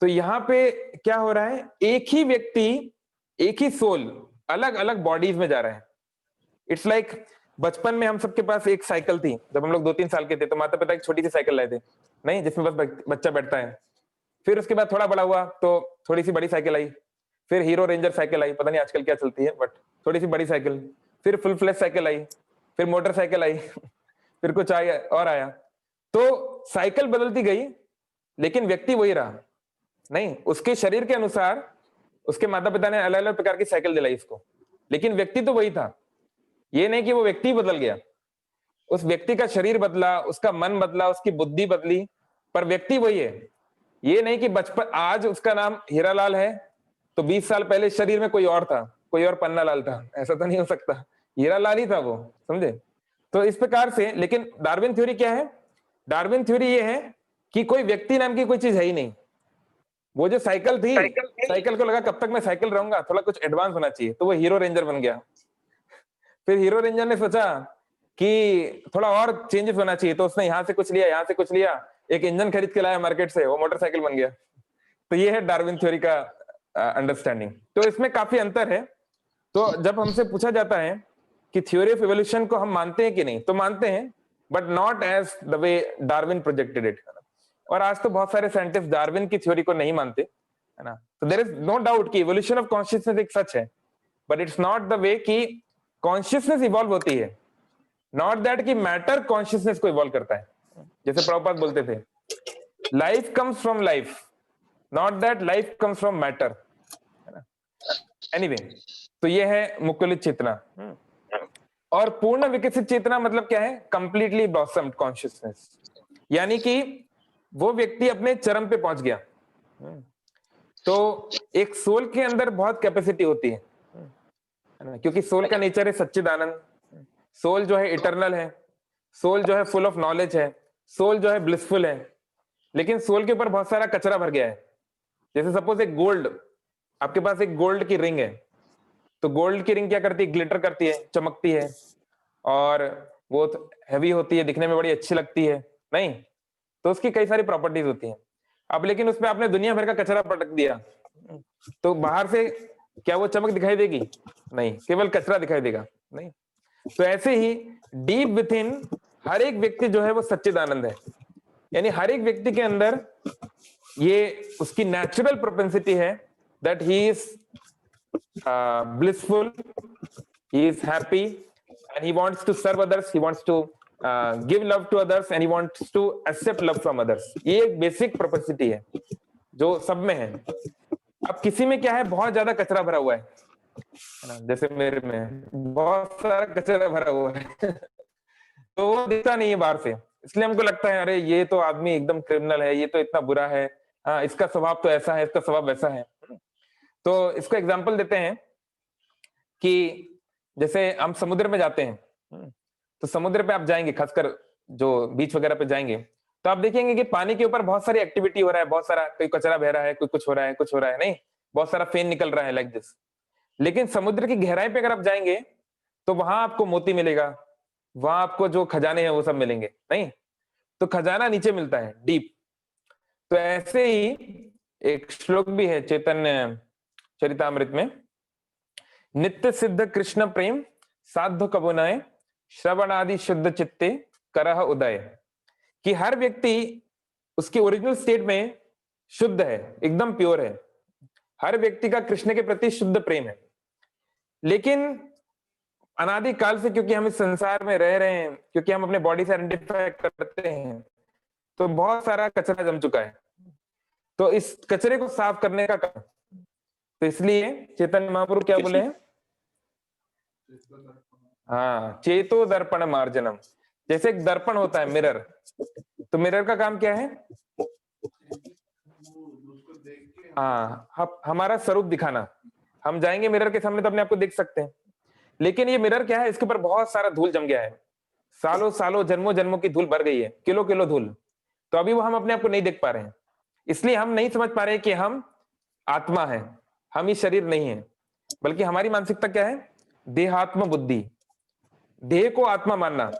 Speaker 1: तो यहाँ पे क्या हो रहा है, एक ही व्यक्ति, एक ही सोल अलग अलग बॉडीज में जा रहा है। इट्स लाइक बचपन में हम सबके पास एक साइकिल थी, जब हम लोग 2-3 साल के थे तो माता पिता एक छोटी सी साइकिल लाए थे, नहीं, जिसमें बस बच्चा बैठता है। फिर उसके बाद थोड़ा बड़ा हुआ तो थोड़ी सी बड़ी साइकिल आई, फिर हीरो रेंजर साइकिल आई, पता नहीं आजकल क्या चलती है, बट थोड़ी सी बड़ी साइकिल, फिर फुल फ्लैश साइकिल आई, फिर मोटरसाइकिल आई फिर कुछ आया और आया। तो साइकिल बदलती गई, लेकिन व्यक्ति वही रहा नहीं। उसके शरीर के अनुसार उसके माता पिता ने अलग अलग प्रकार की साइकिल दिलाई इसको, लेकिन व्यक्ति तो वही था। ये नहीं कि वो व्यक्ति बदल गया, उस व्यक्ति का शरीर बदला, उसका मन बदला, उसकी बुद्धि बदली, पर व्यक्ति वही है। ये नहीं कि बचपन आज उसका नाम हीरालाल है तो 20 साल पहले शरीर में कोई और था, कोई और पन्नालाल था, ऐसा तो नहीं हो सकता, हीरालाल ही था वो, समझे। तो इस प्रकार से, लेकिन डार्विन थ्योरी क्या है? डार्विन थ्योरी ये है कि कोई व्यक्ति नाम की कोई चीज है ही नहीं। वो जो साइकिल थी, साइकिल को लगा कब तक मैं साइकिल रहूंगा, थोड़ा कुछ एडवांस होना चाहिए, तो वो हीरो रेंजर बन गया। फिर हीरो रेंजर ने सोचा कि थोड़ा और चेंजेस होना चाहिए, तो उसने यहाँ से कुछ लिया, यहाँ से कुछ लिया, एक इंजन खरीद के लाया मार्केट से, वो मोटरसाइकिल बन गया। तो ये है डार्विन थ्योरी का अंडरस्टैंडिंग। तो इसमें काफी अंतर है। तो जब हमसे पूछा जाता है कि थ्योरी ऑफ इवोल्यूशन को हम मानते हैं कि नहीं, तो मानते हैं, but not as the way Darwin projected it. और आज तो बहुत सारे साइंटिस्ट डार्विन की थ्योरी को नहीं मानते, है ना। तो देयर इज नो डाउट कि इवोल्यूशन ऑफ कॉन्शियसनेस एक सच है, but it's not the way कि कॉन्शियसनेस इवॉल्व होती है, नॉट दैट कि मैटर कॉन्शियसनेस को इवॉल्व करता है। जैसे प्रभुपाद बोलते थे, life comes from life, not that life comes from matter, है ना। एनीवे, तो ये है मुकुलित चेतना। और पूर्ण विकसित चेतना मतलब क्या है? कंप्लीटली ब्लॉसम्ड कॉन्शियसनेस, यानी कि वो व्यक्ति अपने चरम पे पहुंच गया। तो एक सोल के अंदर बहुत कैपेसिटी होती है ना, क्योंकि सोल का नेचर है सच्चिदानंद, सोल जो है इटर्नल है, सोल जो है फुल ऑफ नॉलेज है, सोल जो है ब्लिसफुल है। लेकिन सोल के ऊपर बहुत सारा कचरा भर गया है। जैसे सपोज एक गोल्ड, आपके पास एक गोल्ड की रिंग है, तो गोल्ड की रिंग क्या करती है? ग्लिटर करती है, चमकती है, और वो हैवी होती है, दिखने में बड़ी अच्छी लगती है, नहीं? तो उसकी कई सारी प्रॉपर्टीज होती हैं। अब लेकिन उसमें आपने दुनिया भर का कचरा पटक दिया, तो बाहर से क्या वो चमक दिखाई देगी? नहीं, केवल कचरा दिखाई देगा, नहीं। तो ऐसे ही डीप विथ इन हर एक व्यक्ति जो है वो सच्चिदानंद है, यानी हर एक व्यक्ति के अंदर ये उसकी नेचुरल प्रोपेंसिटी है that he is blissful, he is happy, and he wants to serve others, he wants to give love to others, and he wants to accept love from others. ये एक बेसिक प्रोपेंसिटी है जो सब में है. अब किसी में क्या है, बहुत ज्यादा कचरा भरा हुआ है ना, जैसे मेरे में बहुत सारा कचरा भरा हुआ है तो वो दिखता नहीं है बाहर से, इसलिए हमको लगता है अरे ये तो आदमी एकदम क्रिमिनल है, ये तो इतना बुरा है, हाँ इसका स्वभाव तो ऐसा है, इसका स्वभाव वैसा है. तो इसको एग्जांपल देते हैं कि जैसे हम समुद्र में जाते हैं, तो समुद्र पे आप जाएंगे, खासकर जो बीच वगैरह पे जाएंगे, तो आप देखेंगे कि पानी के ऊपर बहुत सारी एक्टिविटी हो रहा है, बहुत सारा, कोई कचरा बह रहा है, कोई कुछ हो रहा है, कुछ हो रहा है, नहीं बहुत सारा फेन निकल रहा है लाइक दिस. लेकिन समुद्र की गहराई पे अगर आप जाएंगे तो वहां आपको मोती मिलेगा, वहां आपको जो खजाने हैं वो सब मिलेंगे, नहीं तो खजाना नीचे मिलता है, डीप. तो ऐसे ही एक श्लोक भी है चैतन्य चरितामृत में, नित्य सिद्ध कृष्ण प्रेम साधु कबुनाय श्रवण आदि शुद्ध चित्ते करह उदय. कि हर व्यक्ति उसकी ओरिजिनल स्टेट में शुद्ध है, एकदम प्योर है, हर व्यक्ति का कृष्ण के प्रति शुद्ध प्रेम है. लेकिन अनादि काल से क्योंकि हम इस संसार में रह रहे हैं, क्योंकि हम अपने बॉडी से आइडेंटिफाई करते हैं, तो बहुत सारा कचरा जम चुका है. तो इस कचरे को साफ करने का काम, तो इसलिए चैतन्य महाप्रभु क्या बोले हैं, हाँ चेतो दर्पण मार्जनम. जैसे एक दर्पण होता है मिरर, तो मिरर का काम क्या है, हाँ हमारा स्वरूप दिखाना. हम जाएंगे मिरर के सामने तो अपने आप को देख सकते हैं, लेकिन ये मिरर क्या है, इसके ऊपर बहुत सारा धूल जम गया है, सालों सालों जन्मों जन्मों की धूल भर गई है, किलो किलो धूल. तो अभी वो हम अपने आप को नहीं देख पा रहे हैं, इसलिए हम नहीं समझ पा रहे कि हम आत्मा है, हम ही शरीर नहीं है. बल्कि हमारी मानसिकता क्या है, देहात्म बुद्धि, देह को आत्मा मानना.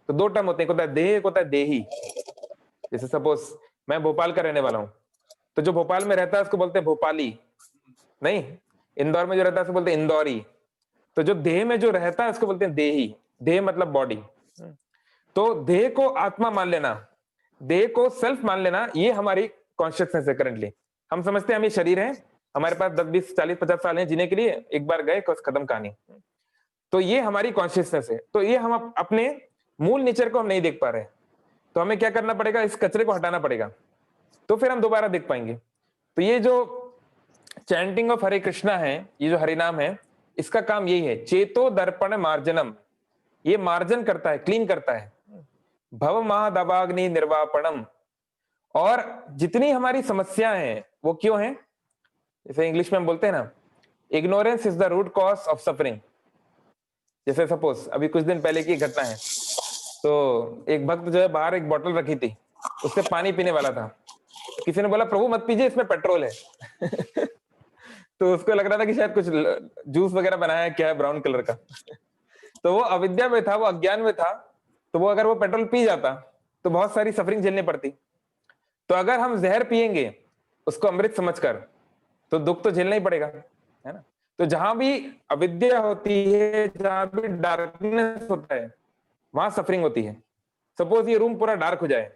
Speaker 1: तो दो टर्म होते हैं, एक होता है देह, एक होता है देही. जैसे सपोज मैं भोपाल का रहने वाला हूं, तो जो भोपाल में रहता है उसको बोलते हैं भोपाली, नहीं इंदौर में जो रहता है उसको बोलते हैं इंदौरी. तो जो देह में जो रहता है उसको बोलते हैं देही. देह मतलब बॉडी. तो देह को आत्मा मान लेना, देह को सेल्फ मान लेना, ये हमारी कॉन्शियसनेस है करंटली. हम समझते हैं हम ये शरीर है, हमारे पास 10 20 40 50 साल हैं जीने के लिए, एक बार गए खत्म कहानी. तो ये हमारी कॉन्शियसनेस है. तो ये हम अपने मूल नेचर को हम नहीं देख पा रहे हैं, तो हमें क्या करना पड़ेगा, इस कचरे को हटाना पड़ेगा, तो फिर हम दोबारा देख पाएंगे. तो ये जो चैंटिंग ऑफ हरे कृष्णा है, ये जो हरिनाम है, इसका काम यही है, चेतो दर्पण मार्जनम. ये मार्जन करता है, क्लीन करता है. भव महादवाग्नि निर्वापणम. और जितनी हमारी समस्याएं हैं वो क्यों हैं, जैसे इंग्लिश में हम बोलते हैं ना, ignorance is the root cause of suffering. जैसे सपोज अभी कुछ दिन पहले की घटना है, तो एक भक्त जो है बाहर एक बोतल रखी थी, उससे पानी पीने वाला था, किसी ने बोला प्रभु मत पीजिए इसमें पेट्रोल है तो उसको लग रहा था कि शायद कुछ जूस वगैरह बनाया है, क्या है ब्राउन कलर का तो वो अविद्या में था, वो अज्ञान में था, तो वो अगर वो पेट्रोल पी जाता तो बहुत सारी सफरिंग झेलनी पड़ती. तो अगर हम जहर पिएंगे उसको अमृत समझकर, तो दुख तो झेलना ही पड़ेगा, है ना. तो जहां भी अविद्या होती है, जहां भी डार्कनेस होता है, वहां सफरिंग होती है. सपोज ये रूम पूरा डार्क हो जाए,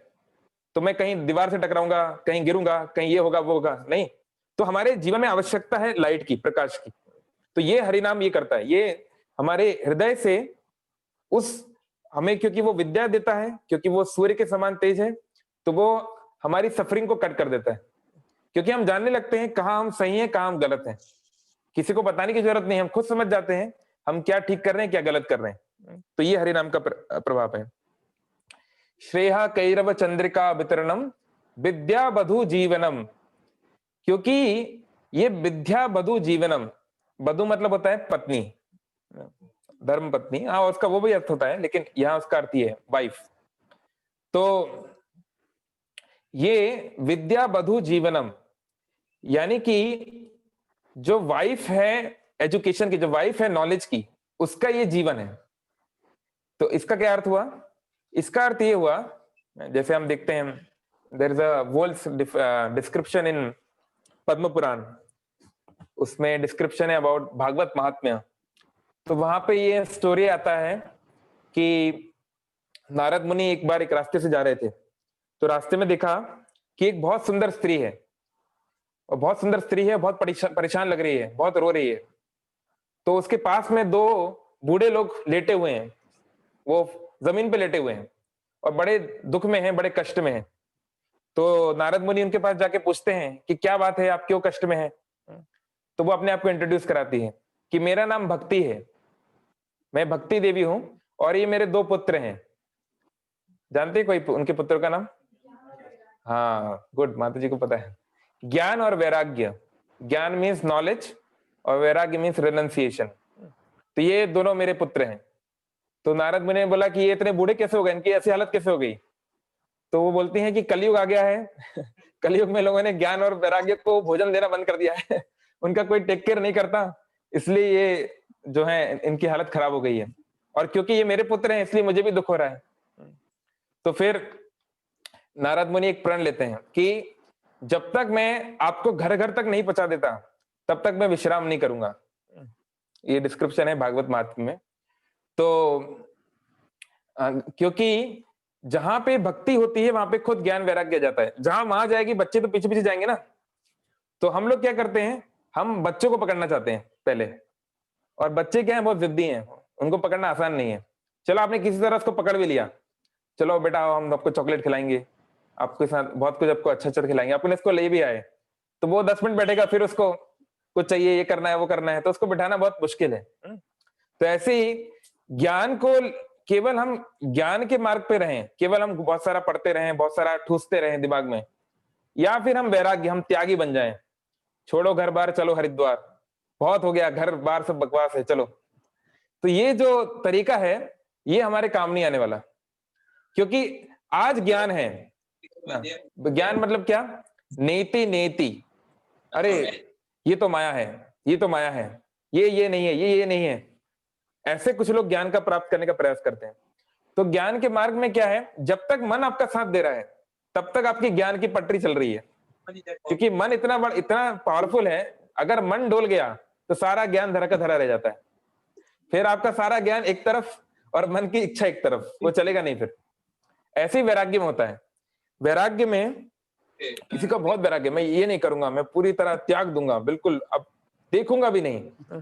Speaker 1: तो मैं कहीं दीवार से टकराऊंगा, कहीं गिरूंगा, कहीं ये होगा वो होगा, नहीं. तो हमारे जीवन में आवश्यकता है लाइट की, प्रकाश की. तो ये हरिनाम ये करता है, ये हमारे हृदय से उस हमें, क्योंकि वो विद्या देता है, क्योंकि वो सूर्य के समान तेज है, तो वो हमारी सफरिंग को कट कर देता है. क्योंकि हम जानने लगते हैं कहाँ हम सही हैं, कहाँ हम गलत हैं. किसी को बताने की जरूरत नहीं, हम खुद समझ जाते हैं हम क्या ठीक कर रहे हैं, क्या गलत कर रहे हैं. तो ये हरिनाम का प्रभाव है. श्रेया कैरव चंद्रिका वितरणम विद्या बधु जीवनम. क्योंकि ये विद्या बधु जीवनम, बधु मतलब होता है पत्नी, धर्म पत्नी, हाँ उसका वो भी अर्थ होता है, लेकिन यहाँ उसका अर्थ ये है वाइफ. तो ये विद्या बधु जीवनम, यानी कि जो वाइफ है एजुकेशन की, जो वाइफ है नॉलेज की, उसका ये जीवन है. तो इसका क्या अर्थ हुआ, इसका अर्थ ये हुआ, जैसे हम देखते हैं there is a world's description in Padma Purana, उसमें डिस्क्रिप्शन है अबाउट भागवत महात्म्य. तो वहां पे ये स्टोरी आता है कि नारद मुनि एक बार एक रास्ते से जा रहे थे, तो रास्ते में देखा कि एक बहुत सुंदर स्त्री है, और बहुत सुंदर स्त्री है, बहुत परेशान लग रही है, बहुत रो रही है। तो उसके पास में दो बूढ़े लोग लेटे हुए हैं, वो जमीन पे लेटे हुए हैं और बड़े दुख में हैं, बड़े कष्ट में हैं। तो नारद मुनि उनके पास जाके पूछते हैं कि क्या बात है, आप क्यों कष्ट में हैं? तो वो अपने आप को इंट्रोड्यूस कराती है कि मेरा नाम भक्ति है, मैं भक्ति देवी हूं, और ये मेरे दो पुत्र हैं। जानते हैं कोई उनके पुत्र का नाम? हाँ, गुड, माता जी को पता है। ज्ञान और वैराग्य। ज्ञान मीन्स नॉलेज और वैराग्य मीन्स रेनंसिएशन। तो ये दोनों मेरे पुत्र हैं। तो नारद मुनि ने बोला कि ये इतने बूढ़े कैसे हो गए, इनकी ऐसी हालत कैसे हो गई? तो वो बोलती हैं कि कलयुग आ गया है कलयुग में लोगों ने ज्ञान और वैराग्य को भोजन देना बंद कर दिया है उनका कोई टेक केयर नहीं करता, इसलिए ये जो है इनकी हालत खराब हो गई है, और क्योंकि ये मेरे पुत्र हैं इसलिए मुझे भी दुख हो रहा है। तो फिर नारद मुनि एक प्रण लेते हैं कि जब तक मैं आपको घर घर तक नहीं पहुंचा देता तब तक मैं विश्राम नहीं करूंगा। ये डिस्क्रिप्शन है भागवत महात्म्य में। तो क्योंकि जहां पे भक्ति होती है वहां पे खुद ज्ञान वैराग्य जाता है। जहां वहां जाएगी, बच्चे तो पीछे पीछे जाएंगे ना। तो हम लोग क्या करते हैं, हम बच्चों को पकड़ना चाहते हैं पहले, और बच्चे क्या है, बहुत जिद्दी हैं, उनको पकड़ना आसान नहीं है। चलो आपने किसी तरह उसको पकड़ भी लिया, चलो बेटा हम आपको चॉकलेट खिलाएंगे, आपके साथ बहुत कुछ आपको अच्छा अच्छा खिलाएंगे, आपने इसको ले भी आए, तो वो 10 मिनट बैठेगा, फिर उसको कुछ चाहिए, ये करना है वो करना है, तो उसको बिठाना बहुत मुश्किल है। तो ऐसे ही ज्ञान को केवल हम ज्ञान के मार्ग पे रहें, केवल हम बहुत सारा पढ़ते रहें, बहुत सारा ठूसते रहें दिमाग में, या फिर हम वैराग्य, हम त्यागी बन जाएं, छोड़ो घर बार चलो हरिद्वार, बहुत हो गया घर बार सब बकवास है चलो। तो ये जो तरीका है ये हमारे काम नहीं आने वाला, क्योंकि आज ज्ञान है। ज्ञान मतलब क्या? नेति नेति, अरे ये तो माया है, ये तो माया है, ये नहीं है, ये नहीं है, ऐसे कुछ लोग ज्ञान का प्राप्त करने का प्रयास करते हैं। तो ज्ञान के मार्ग में क्या है, जब तक मन आपका साथ दे रहा है तब तक आपकी ज्ञान की पटरी चल रही है, क्योंकि मन इतना पावरफुल है, अगर मन डोल गया तो सारा ज्ञान धरा का धरा रह जाता है, फिर आपका सारा ज्ञान एक तरफ और मन की इच्छा एक तरफ, वो चलेगा नहीं। फिर ऐसे ही वैराग्य में होता है। वैराग्य में किसी का बहुत वैराग्य, मैं ये नहीं करूंगा, मैं पूरी तरह त्याग दूंगा, बिल्कुल अब देखूंगा भी नहीं।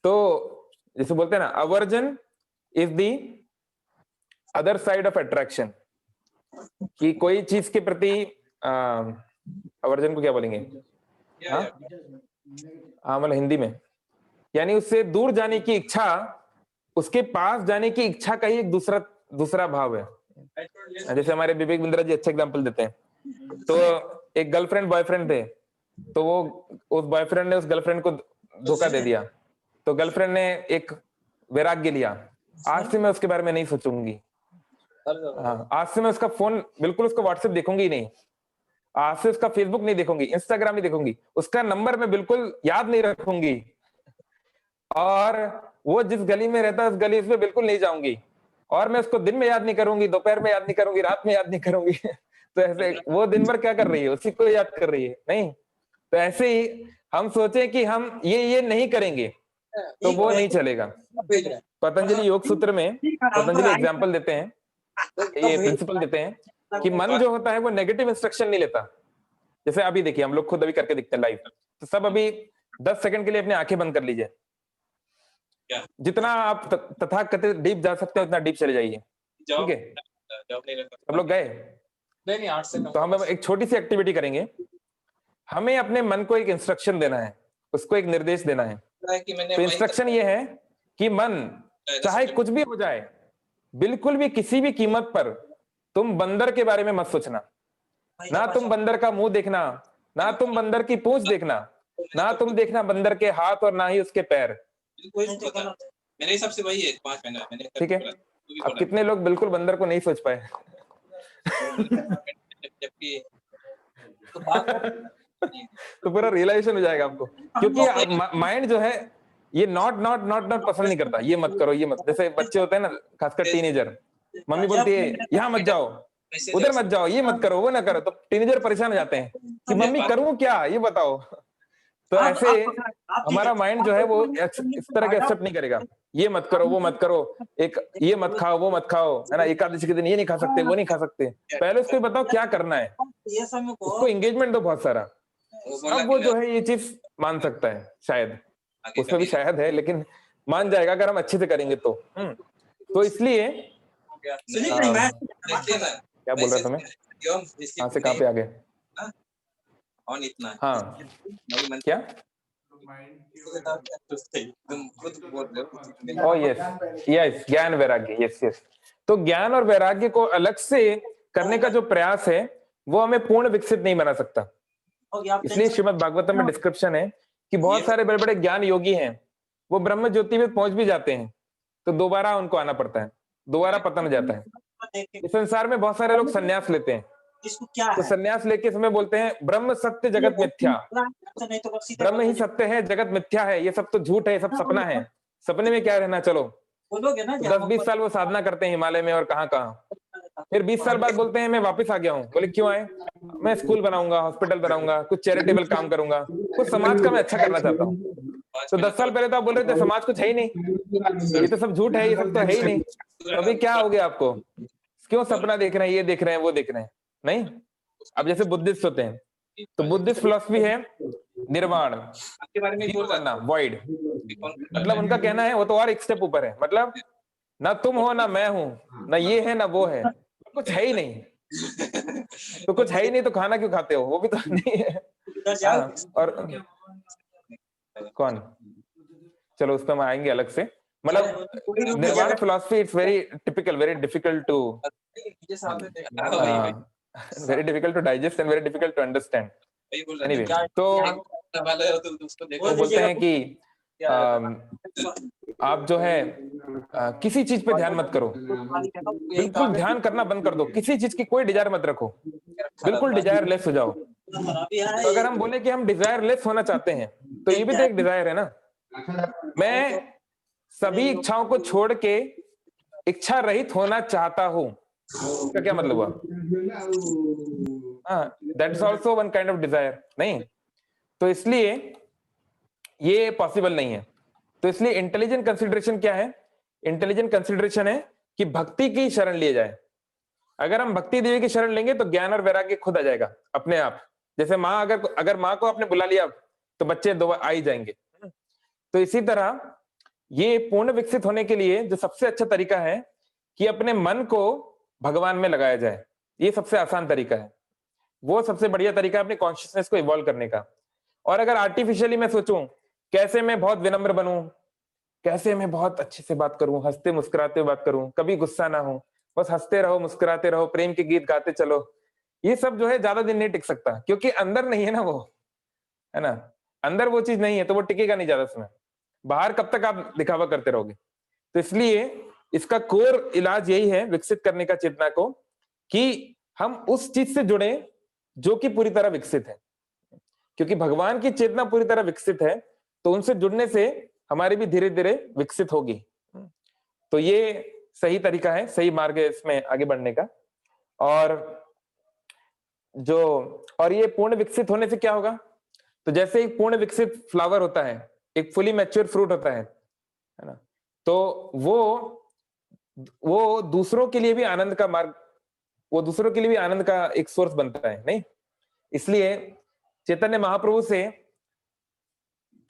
Speaker 1: तो जैसे बोलते हैं ना, aversion is the other side of attraction, कि कोई चीज के प्रति अवर्जन को क्या बोलेंगे? हाँ मतलब हिंदी में, यानी उससे दूर जाने की इच्छा, उसके पास जाने की इच्छा का ही एक दूसरा भाव है। जैसे हमारे विवेक बिंद्रा जी अच्छा एग्जांपल देते हैं। तो एक गर्लफ्रेंड बॉयफ्रेंड थे, तो वो उस बॉयफ्रेंड ने उस गर्लफ्रेंड को धोखा दे दिया, तो गर्लफ्रेंड ने एक वैराग्य लिया, आज से मैं उसके बारे में नहीं सोचूंगी, आज से मैं उसका फोन बिल्कुल, उसको व्हाट्सएप देखूंगी ही नहीं, आज से उसका फेसबुक नहीं देखूंगी, इंस्टाग्राम नहीं देखूंगी, उसका नंबर मैं बिल्कुल याद नहीं रखूंगी, और वो जिस गली में रहता है उस गली में बिल्कुल नहीं जाऊंगी, और मैं उसको दिन में याद नहीं करूंगी, दोपहर में याद नहीं करूंगी, रात में याद नहीं करूंगी तो ऐसे वो दिन भर क्या कर रही है, उसी को याद कर रही है नहीं। तो ऐसे ही हम सोचे कि हम ये नहीं करेंगे तो वो नहीं चलेगा। पतंजलि योग सूत्र में पतंजलि एग्जाम्पल देते हैं, ये प्रिंसिपल देते हैं कि मन जो होता है वो नेगेटिव इंस्ट्रक्शन नहीं लेता। जैसे अभी देखिए, हम लोग खुद अभी करके दिखते हैं लाइव, तो सब अभी 10 सेकंड के लिए अपनी आंखें बंद कर लीजिए, जितना आप तथाकथित डीप जा सकते हैं उतना डीप चले जाइए, ठीक है? सब लोग गए?
Speaker 3: नहीं 8 से
Speaker 1: तो हम एक छोटी सी एक्टिविटी करेंगे। हमें अपने मन को एक इंस्ट्रक्शन देना है, उसको एक निर्देश देना है। तो इंस्ट्रक्शन ये है कि मन चाहे कुछ भी हो जाए, बिल्कुल भी किसी भी कीमत पर तुम बंदर के बारे में मत सोचना, ना तुम बंदर का मुंह देखना, ना तुम बंदर की पूंछ देखना, ना तुम देखना बंदर के हाथ और ना ही उसके पैर।
Speaker 4: मेरे हिसाब से वही है 5 महीना मैंने,
Speaker 1: ठीक है? अब कितने लोग बिल्कुल बंदर को नहीं सोच पाए
Speaker 4: जबकि
Speaker 1: तो पूरा रियलाइजेशन हो जाएगा आपको, क्योंकि माइंड जो है ये नॉट पसंद नहीं करता, ये मत करो, ये मत। जैसे बच्चे होते हैं ना, खासकर टीनेजर, मम्मी बोलती है यहाँ मत जाओ, उधर मत जाओ, ये मत करो, वो ना करो, तो टीनेजर परेशान हो जाते हैं कि मम्मी करूं क्या, ये बताओ। तो ऐसे हमारा माइंड जो है वो इस तरह के एक्सेप्ट नहीं करेगा। ये मत करो, वो मत करो, एक ये मत खाओ, वो मत खाओ, है ना, एकादशी के दिन ये नहीं खा सकते, वो नहीं खा सकते। पहले उसको बताओ क्या करना है, उसको एंगेजमेंट दो बहुत सारा, अब वो जो है ये चीज मान सकता है शायद, उसमें भी शायद है, लेकिन मान जाएगा अगर हम अच्छे से करेंगे तो। तो इसलिए क्या बोल रहा था मैं, कहाँ से कहाँ पे आ गए? हाँ क्या, ओ यस यस, ज्ञान वैराग्य, यस यस। तो ज्ञान और वैराग्य को अलग से करने का जो प्रयास है वो हमें पूर्ण विकसित नहीं बना सकता। इसलिए श्रीमद् भागवतम में डिस्क्रिप्शन है कि बहुत सारे बड़े बड़े ज्ञान योगी हैं, वो ब्रह्म ज्योति में पहुंच भी जाते हैं तो दोबारा उनको आना पड़ता है, दोबारा पतन हो जाता है। इस संसार में बहुत सारे लोग संन्यास लेते हैं, तो संन्यास लेके समय बोलते हैं ब्रह्म सत्य जगत मिथ्या, ब्रह्म ही सत्य है, जगत मिथ्या है, ये सब तो झूठ है, ये सब सपना है, सपने में क्या रहना, चलो 10-20 साल वो साधना करते हैं हिमालय में और कहाँ, फिर 20 साल बाद बोलते हैं मैं वापस आ गया हूँ। बोले क्यों आए? मैं स्कूल बनाऊंगा, हॉस्पिटल बनाऊंगा, कुछ चैरिटेबल काम करूंगा, कुछ समाज का मैं अच्छा करना चाहता हूँ। तो 10 साल पहले तो आप बोल रहे थे समाज कुछ है ही नहीं, ये तो सब झूठ है, ये सब तो है ही नहीं, तो अभी क्या हो गया आपको? क्यों सपना देख रहे हैं, ये देख रहे हैं, वो देख रहे हैं? नहीं, अब जैसे बुद्धिस्ट होते हैं तो बुद्धिस्ट फिलॉसफी है निर्वाण, करना वॉइड, मतलब उनका कहना है वो तो और एक स्टेप ऊपर है, मतलब ना तुम हो ना मैं हूं, ना ये है ना वो है, कुछ है ही नहीं। तो कुछ है ही नहीं तो खाना क्यों खाते हो, वो भी तो नहीं है। और कौन, चलो उस पर हम आएंगे अलग से, मतलब nirvana philosophy it's very typical, very difficult to very difficult to digest and very difficult to understand. Anyway, तो वो बोलते हैं कि आप जो है किसी चीज पे ध्यान मत करो, बिल्कुल ध्यान करना बंद कर दो, किसी चीज की कोई डिजायर मत रखो, बिल्कुल डिजायर लेस हो जाओ। तो अगर हम बोले कि हम डिजायर लेस होना चाहते हैं तो ये भी तो एक डिजायर है ना, मैं सभी इच्छाओं को छोड़ के इच्छा रहित होना चाहता हूं, इसका क्या मतलब हुआ? That is also one kind of desire, नहीं? तो इसलिए ये पॉसिबल नहीं है। तो इसलिए इंटेलिजेंट कंसिडरेशन क्या है? इंटेलिजेंट कंसिडरेशन है कि भक्ति की शरण लिए जाए। अगर हम भक्ति देवी की शरण लेंगे तो ज्ञान और वैराग्य खुद आ जाएगा अपने आप। जैसे माँ, अगर माँ को आपने बुला लिया तो बच्चे दो आ ही जाएंगे। तो इसी तरह ये पूर्ण विकसित होने के लिए जो सबसे अच्छा तरीका है कि अपने मन को भगवान में लगाया जाए, ये सबसे आसान तरीका है, वो सबसे बढ़िया तरीका है अपनी कॉन्शियसनेस को इवॉल्व करने का। और अगर आर्टिफिशियली मैं सोचूं कैसे मैं बहुत विनम्र बनूं, कैसे मैं बहुत अच्छे से बात करूं, हंसते मुस्कुराते बात करूं, कभी गुस्सा ना हो, बस हंसते रहो मुस्कुराते रहो, प्रेम के गीत गाते चलो, ये सब जो है ज्यादा दिन नहीं टिक सकता, क्योंकि अंदर नहीं है ना वो, है ना, अंदर वो चीज नहीं है तो वो टिकेगा नहीं ज्यादा समय, बाहर कब तक आप दिखावा करते रहोगे। तो इसलिए इसका कोर इलाज यही है विकसित करने का चेतना को, कि हम उस चीज से जुड़े जो कि पूरी तरह विकसित है, क्योंकि भगवान की चेतना पूरी तरह विकसित है तो उनसे जुड़ने से हमारी भी धीरे धीरे विकसित होगी। तो ये सही तरीका है, सही मार्ग है इसमें आगे बढ़ने का। और ये पूर्ण विकसित होने से क्या होगा? तो जैसे एक पूर्ण विकसित फ्लावर होता है, एक फुली मैच्योर फ्रूट होता है ना, तो वो दूसरों के लिए भी आनंद का मार्ग, वो दूसरों के लिए भी आनंद का एक सोर्स बनता है, नहीं? इसलिए चैतन्य महाप्रभु से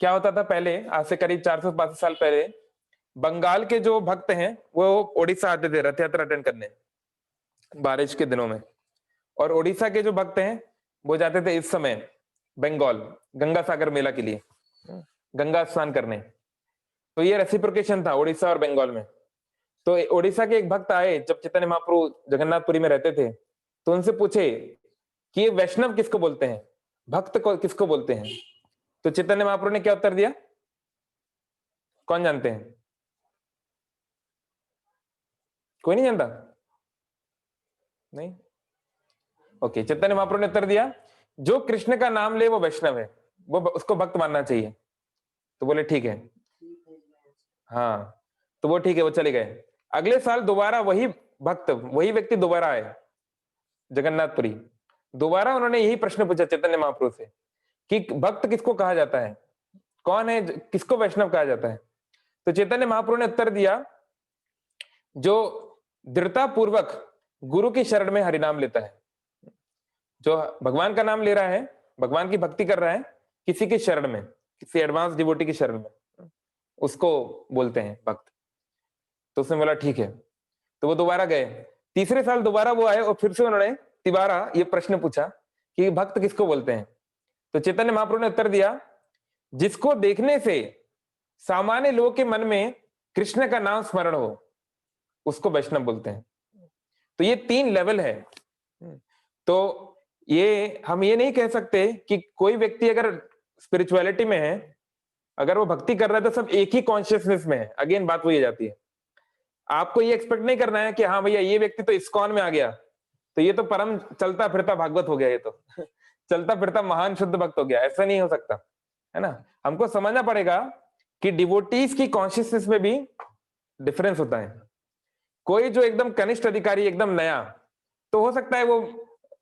Speaker 1: क्या होता था पहले, आज से करीब 400-500 साल पहले, बंगाल के जो भक्त हैं वो ओडिशा आते थे रथ यात्रा अटेंड करने बारिश के दिनों में, और ओडिशा के जो भक्त हैं वो जाते थे इस समय बंगाल गंगा सागर मेला के लिए, गंगा स्नान करने। तो ये रेसिप्रोकेशन था ओडिशा और बंगाल में। तो ओडिशा के एक भक्त आए जब चैतन्य महाप्रभु जगन्नाथपुरी में रहते थे, तो उनसे पूछे कि ये वैष्णव किसको बोलते हैं, भक्त को किसको बोलते हैं? तो चैतन्य महाप्रभु ने क्या उत्तर दिया, कौन जानते हैं? कोई नहीं जानता? नहीं? ओके, चैतन्य महाप्रभु ने उत्तर दिया जो कृष्ण का नाम ले वो वैष्णव है, वो उसको भक्त मानना चाहिए। तो बोले ठीक है, हाँ, तो वो ठीक है, वो चले गए। अगले साल दोबारा वही भक्त, वही व्यक्ति दोबारा आए जगन्नाथपुरी, दोबारा उन्होंने यही प्रश्न पूछा चैतन्य महाप्रभु से कि भक्त किसको कहा जाता है, कौन है, किसको वैष्णव कहा जाता है? तो चैतन्य महाप्रभु ने उत्तर दिया, जो दृढ़ता पूर्वक गुरु की शरण में हरिनाम लेता है, जो भगवान का नाम ले रहा है, भगवान की भक्ति कर रहा है किसी की शरण में, किसी एडवांस डिवोटी की शरण में, उसको बोलते हैं भक्त। तो उसने बोला ठीक है। तो वो दोबारा गए, तीसरे साल दोबारा वो आए और फिर से उन्होंने तिबारा ये प्रश्न पूछा कि भक्त किसको बोलते हैं। तो चैतन्य महाप्रभु ने उत्तर दिया, जिसको देखने से सामान्य लोगों के मन में कृष्ण का नाम स्मरण हो, उसको वैष्णव बोलते हैं। तो ये 3 लेवल है। तो ये हम ये नहीं कह सकते कि कोई व्यक्ति अगर स्पिरिचुअलिटी में है, अगर वो भक्ति कर रहा है तो सब एक ही कॉन्शियसनेस में है। अगेन बात वही जाती है, आपको ये एक्सपेक्ट नहीं करना है कि हाँ भैया ये व्यक्ति तो इस्कॉन में आ गया तो ये तो परम चलता फिरता भागवत हो गया, ये तो चलता फिरता महान शुद्ध भक्त हो गया। ऐसा नहीं हो सकता, है ना। हमको समझना पड़ेगा कि डिवोटीज की कॉन्शियसनेस में भी डिफरेंस होता है। कोई जो एकदम कनिष्ठ अधिकारी, एकदम नया, तो हो सकता है वो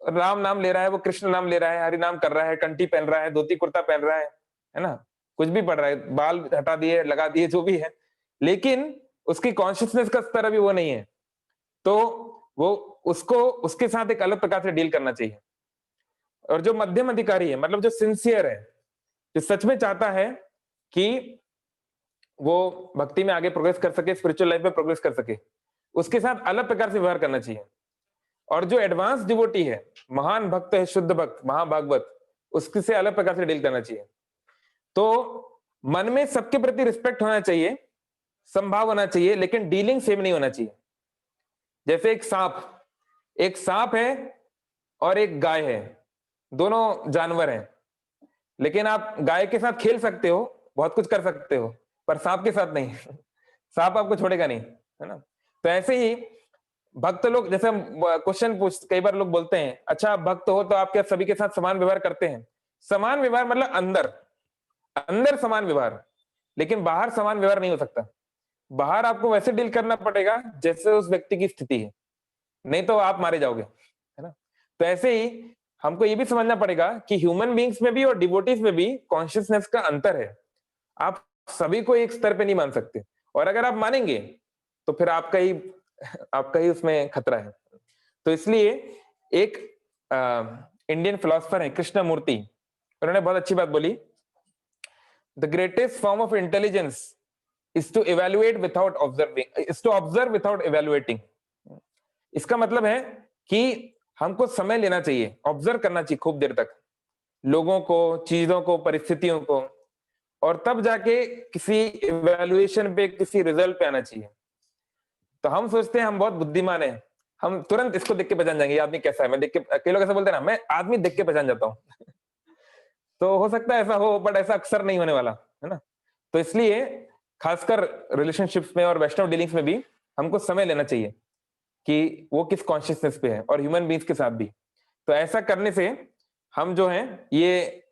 Speaker 1: राम नाम ले रहा है, वो कृष्ण नाम ले रहा है, हरि नाम कर रहा है, कंठी पहन रहा है, धोती कुर्ता पहन रहा है ना, कुछ भी पढ़ रहा है, बाल हटा दिए लगा दिए जो भी है, लेकिन उसकी कॉन्शियसनेस का स्तर अभी वो नहीं है। तो वो उसको उसके साथ एक अलग प्रकार से डील करना चाहिए। और जो मध्यम अधिकारी है, मतलब जो सिंसियर है, जो सच में चाहता है कि वो भक्ति में आगे प्रोग्रेस कर सके, स्पिरिचुअल लाइफ में प्रोग्रेस कर सके, उसके साथ अलग प्रकार से व्यवहार करना चाहिए। और जो एडवांस डिवोटी है, महान भक्त है, शुद्ध भक्त, महाभागवत, उसके से अलग प्रकार से डील करना चाहिए। तो मन में सबके प्रति रिस्पेक्ट होना चाहिए, संभाव होना चाहिए, लेकिन डीलिंग सेम नहीं होना चाहिए। जैसे एक सांप है और एक गाय है, दोनों जानवर हैं, लेकिन आप गाय के साथ खेल सकते हो, बहुत कुछ कर सकते हो, पर सांप के साथ नहीं। सांप आपको छोड़ेगा नहीं, है ना। तो ऐसे ही भक्त लोग, जैसे क्वेश्चन कई बार लोग बोलते हैं, अच्छा आप भक्त हो तो आप क्या सभी के साथ समान व्यवहार करते हैं? समान व्यवहार मतलब अंदर समान व्यवहार, लेकिन बाहर समान व्यवहार नहीं हो सकता। बाहर आपको वैसे डील करना पड़ेगा जैसे उस व्यक्ति की स्थिति है, नहीं तो आप मारे जाओगे, है ना। तो ऐसे ही हमको ये भी समझना पड़ेगा कि ह्यूमन बीइंग्स में भी और डिवोटीज में भी कॉन्शियसनेस का अंतर है। आप सभी को एक स्तर पे नहीं मान सकते, और अगर आप मानेंगे तो फिर आपका ही उसमें खतरा है। तो इसलिए एक इंडियन फिलोसफर है कृष्णमूर्ति, उन्होंने बहुत अच्छी बात बोली, the greatest form of intelligence is to evaluate without observing, is to observe without evaluating। इसका मतलब है कि हमको समय लेना चाहिए, ऑब्जर्व करना चाहिए खूब देर तक लोगों को, चीजों को, परिस्थितियों को, और तब जाके किसी इवैल्यूएशन पे, किसी रिजल्ट पे आना चाहिए। तो हम सोचते हैं हम बहुत बुद्धिमान हैं, हम तुरंत इसको देख के पहचान जाएंगे ये आदमी कैसा है। मैं देख के, कई लोग ऐसा बोलते हैं ना, मैं आदमी देख के पहचान जाता हूँ। तो हो सकता है ऐसा हो, बट ऐसा अक्सर नहीं होने वाला, है ना। तो इसलिए खासकर रिलेशनशिप्स में और वैष्णव डीलिंग्स में भी हमको समय लेना चाहिए कि वो किस कॉन्शियसनेस पे है, और ह्यूमन बीइंग्स के साथ भी। तो ऐसा करने से हम जो हैं, ये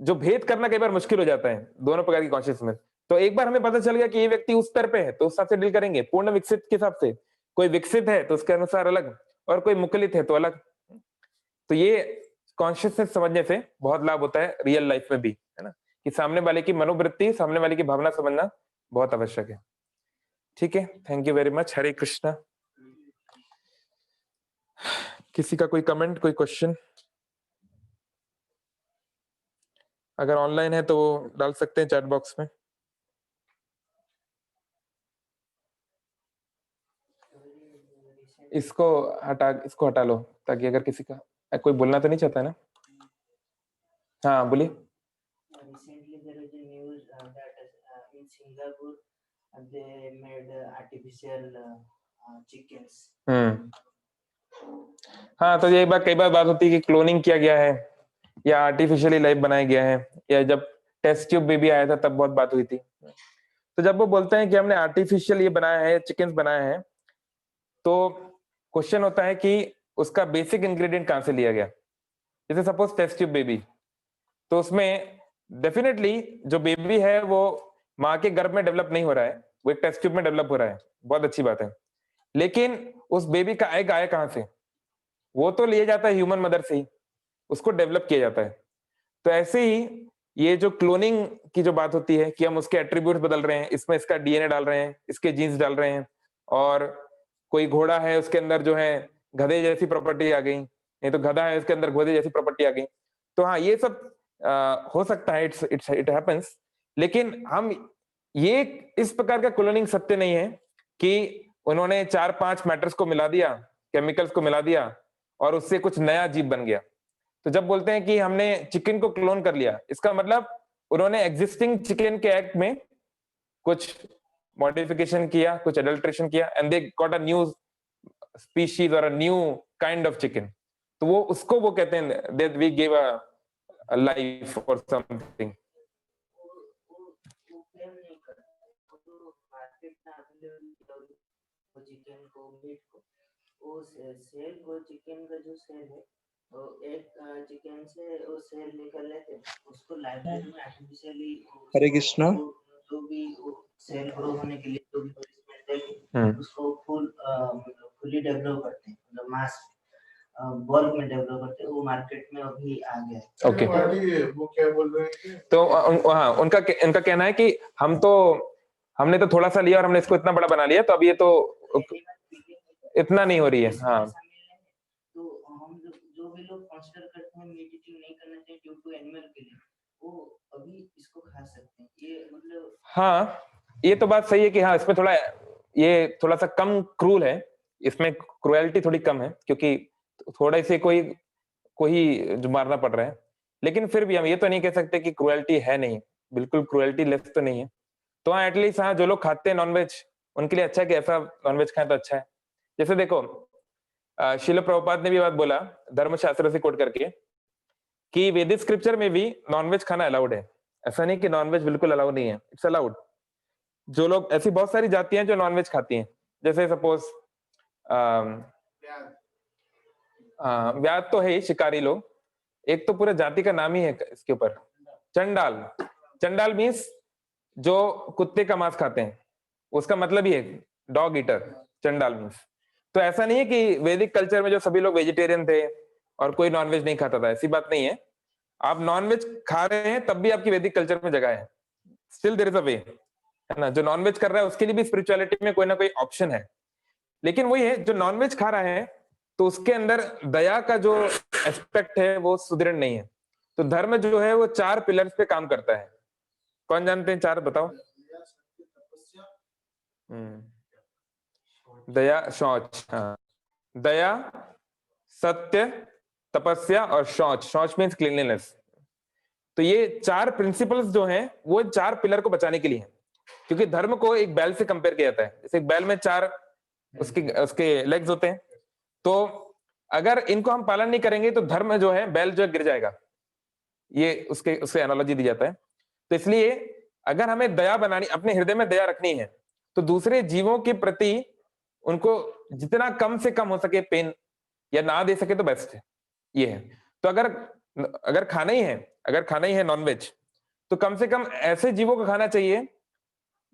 Speaker 1: जो भेद करना कई बार मुश्किल हो जाता है दोनों प्रकार की कॉन्शियसनेस। तो एक बार हमें पता चल गया कि ये व्यक्ति उस स्तर पे है तो उस हिसाब से डील करेंगे, पूर्ण विकसित के हिसाब से। कोई विकसित है तो उसके अनुसार अलग, और कोई मुकलित है तो अलग। तो ये कॉन्शियसनेस समझने से बहुत लाभ होता है रियल लाइफ में भी, है ना, कि सामने वाले की मनोवृत्ति, सामने वाले की भावना समझना बहुत आवश्यक है। ठीक है, थैंक यू वेरी मच। हरे कृष्णा। किसी का कोई कमेंट, कोई क्वेश्चन? अगर ऑनलाइन है तो वो डाल सकते हैं चैट बॉक्स में। इसको हटा लो, ताकि अगर किसी का कोई बोलना तो नहीं चाहता ना। हाँ बोलिए।
Speaker 5: Recently there is a news that in Singapore they made artificial chickens.
Speaker 1: हाँ, तो ये कई बार बात होती है कि क्लोनिंग किया गया है या आर्टिफिशियली लाइफ बनाया गया है, या जब टेस्ट ट्यूब बेबी आया था तब बहुत बात हुई थी। तो जब वो बोलते हैं कि हमने आर्टिफिशियल ये बनाया है, चिकन्स बनाया है, तो क्वेश्चन होता है कि उसका बेसिक इंग्रेडिएंट कहाँ से लिया गया। जैसे सपोज टेस्ट ट्यूब बेबी, तो उसमें डेफिनेटली जो बेबी है वो माँ के गर्भ में डेवलप नहीं हो रहा है, वो एक टेस्ट ट्यूब में डेवलप हो रहा है, बहुत अच्छी बात है। लेकिन उस बेबी का एग आया कहाँ से? वो तो लिया जाता है ह्यूमन मदर से ही, उसको डेवलप किया जाता है। तो ऐसे ही ये जो क्लोनिंग की जो बात होती है कि हम उसके एट्रीब्यूट्स बदल रहे हैं, इसमें इसका डीएनए डाल रहे हैं, इसके जीन्स डाल रहे हैं, और कोई घोड़ा है उसके अंदर जो है गधे जैसी प्रॉपर्टी आ गई, नहीं तो गधा है उसके अंदर घोड़े जैसी प्रॉपर्टी आ गई। तो हाँ, ये सब हो सकता है, इट हैपेंस। लेकिन हम ये इस प्रकार का क्लोनिंग सत्य नहीं है कि उन्होंने 4-5 मैटर्स को मिला दिया, केमिकल्स को मिला दिया और उससे कुछ नया जीव बन गया। तो जब बोलते हैं कि हमने चिकन को क्लोन कर लिया, इसका मतलब उन्होंने एग्जिस्टिंग चिकन के एक्ट में कुछ मॉडिफिकेशन किया, कुछ एडल्ट्रेशन किया, and they got a new species और a new kind of chicken. तो वो उसको वो कहते हैं that we give a life और समथिंग।
Speaker 5: वो claim नहीं करता, वो तो मार्केट में अवेलेबल वो चिकन को, मीट को, वो सेल को, चिकन का जो सेल है, वो एक चिकन से वो सेल निकल लेते हैं, उसको लाइब्रेरी में आर्टिफिशियली
Speaker 6: हरे कृष्णा।
Speaker 5: जो भी वो सेल ग्रो होने के लिए जो भी nourishment देके उसको मतलब फुली डेवलप करते हैं, मतलब मास बल्क में डेवलप करते हैं, वो मार्केट में अभी आ गया है।
Speaker 1: ओके,
Speaker 3: वो क्या बोल रहे हैं?
Speaker 1: तो हाँ, उनका कहना है कि हमने तो थोड़ा सा लिया और हमने इसको इतना बड़ा बना लिया, तो अब ये तो इतना नहीं हो रही है। हाँ,
Speaker 5: तो हम जो भी लोग कंसीडर करते हैं मीट ईटिंग नहीं करना चाहिए ड्यू टू एनिमल के लिए, वो अभी इसको खा सकते हैं। ये मतलब
Speaker 1: हाँ, ये तो बात सही है कि हाँ, इसमें ये थोड़ा सा कम क्रूल है, इसमें क्रुएलिटी थोड़ी कम है, क्योंकि थोड़ा से कोई जो मारना पड़ रहा है। लेकिन फिर भी हम ये तो नहीं कह सकते कि क्रुएलिटी है नहीं, बिल्कुल क्रुएलिटी लेस तो नहीं है। तो हाँ, एटलीस्ट हाँ, जो लोग खाते हैं नॉनवेज, उनके लिए अच्छा है कि ऐसा नॉनवेज खाएं तो अच्छा है। जैसे देखो, शिल प्रभुपाद ने भी बात बोला धर्मशास्त्र से कोट करके कि वैदिक स्क्रिप्चर में भी नॉनवेज खाना अलाउड है। ऐसा नहीं कि नॉनवेज बिल्कुल अलाउड नहीं है, इट्स अलाउड। जो लोग, ऐसी बहुत सारी जातियां जो नॉनवेज खाती हैं, जैसे सपोज व्याध तो है ही, शिकारी लोग। एक तो पूरा जाति का नाम ही है इसके ऊपर, चंडाल। चंडाल मीन्स जो कुत्ते का मांस खाते हैं, उसका मतलब ही है डॉग ईटर, चंडाल मीन्स। तो ऐसा नहीं है कि वैदिक कल्चर में जो सभी लोग वेजिटेरियन थे और कोई नॉनवेज नहीं खाता था, ऐसी बात नहीं है। आप नॉनवेज खा रहे हैं तब भी आपकी वैदिक कल्चर में जगह है, स्टिल देयर इज अ वे, है ना। जो नॉनवेज कर रहा है उसके लिए भी स्पिरिचुअलिटी में कोई ना कोई ऑप्शन है। लेकिन वही है, जो नॉनवेज खा रहा है तो उसके अंदर दया का जो एस्पेक्ट है वो सुदृढ़ नहीं है। तो धर्म जो है वो 4 पिलर्स पे काम करता है। कौन जानते हैं 4? बताओ। दया, शौच। हाँ, दया, सत्य, तपस्या और शौच। शौच मीन्स क्लीनलीनेस। तो ये 4 प्रिंसिपल्स जो हैं वो 4 पिलर को बचाने के लिए हैं। क्योंकि धर्म को एक बैल से कंपेयर किया जाता है, जैसे एक बैल में 4 उसके लेग्स होते हैं। तो अगर इनको हम पालन नहीं करेंगे तो धर्म जो है, बैल जो है गिर जाएगा, ये उससे एनालॉजी दी जाता है। तो इसलिए अगर हमें दया बनानी, अपने हृदय में दया रखनी है, तो दूसरे जीवों के प्रति उनको जितना कम से कम हो सके पेन या ना दे सके तो बेस्ट है, ये है। तो अगर खाना ही है नॉनवेज, तो कम से कम ऐसे जीवों को खाना चाहिए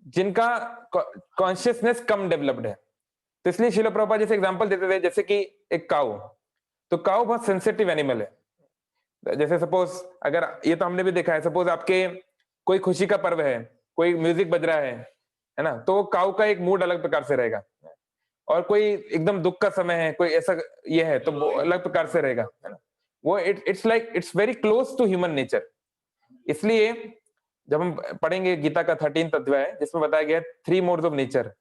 Speaker 1: जिनका कॉन्शियसनेस कम डेवलप्ड है। तो इसलिए शिल प्रभुपाद जैसे एग्जांपल देते थे, जैसे कि एक काऊ। तो काऊ बहुत सेंसिटिव एनिमल है। जैसे सपोज, अगर ये तो हमने भी देखा है, सपोज आपके कोई खुशी का पर्व है, कोई म्यूजिक बज रहा है ना, तो काऊ का एक मूड अलग प्रकार से रहेगा। और कोई एकदम दुख का समय है, कोई ऐसा ये है, तो वो अलग प्रकार से रहेगा, है ना। वो it's very close to human nature. इसलिए जब हम पढ़ेंगे गीता का 13th अध्याय, जिसमें बताया गया 3 मोड्स ऑफ नेचर,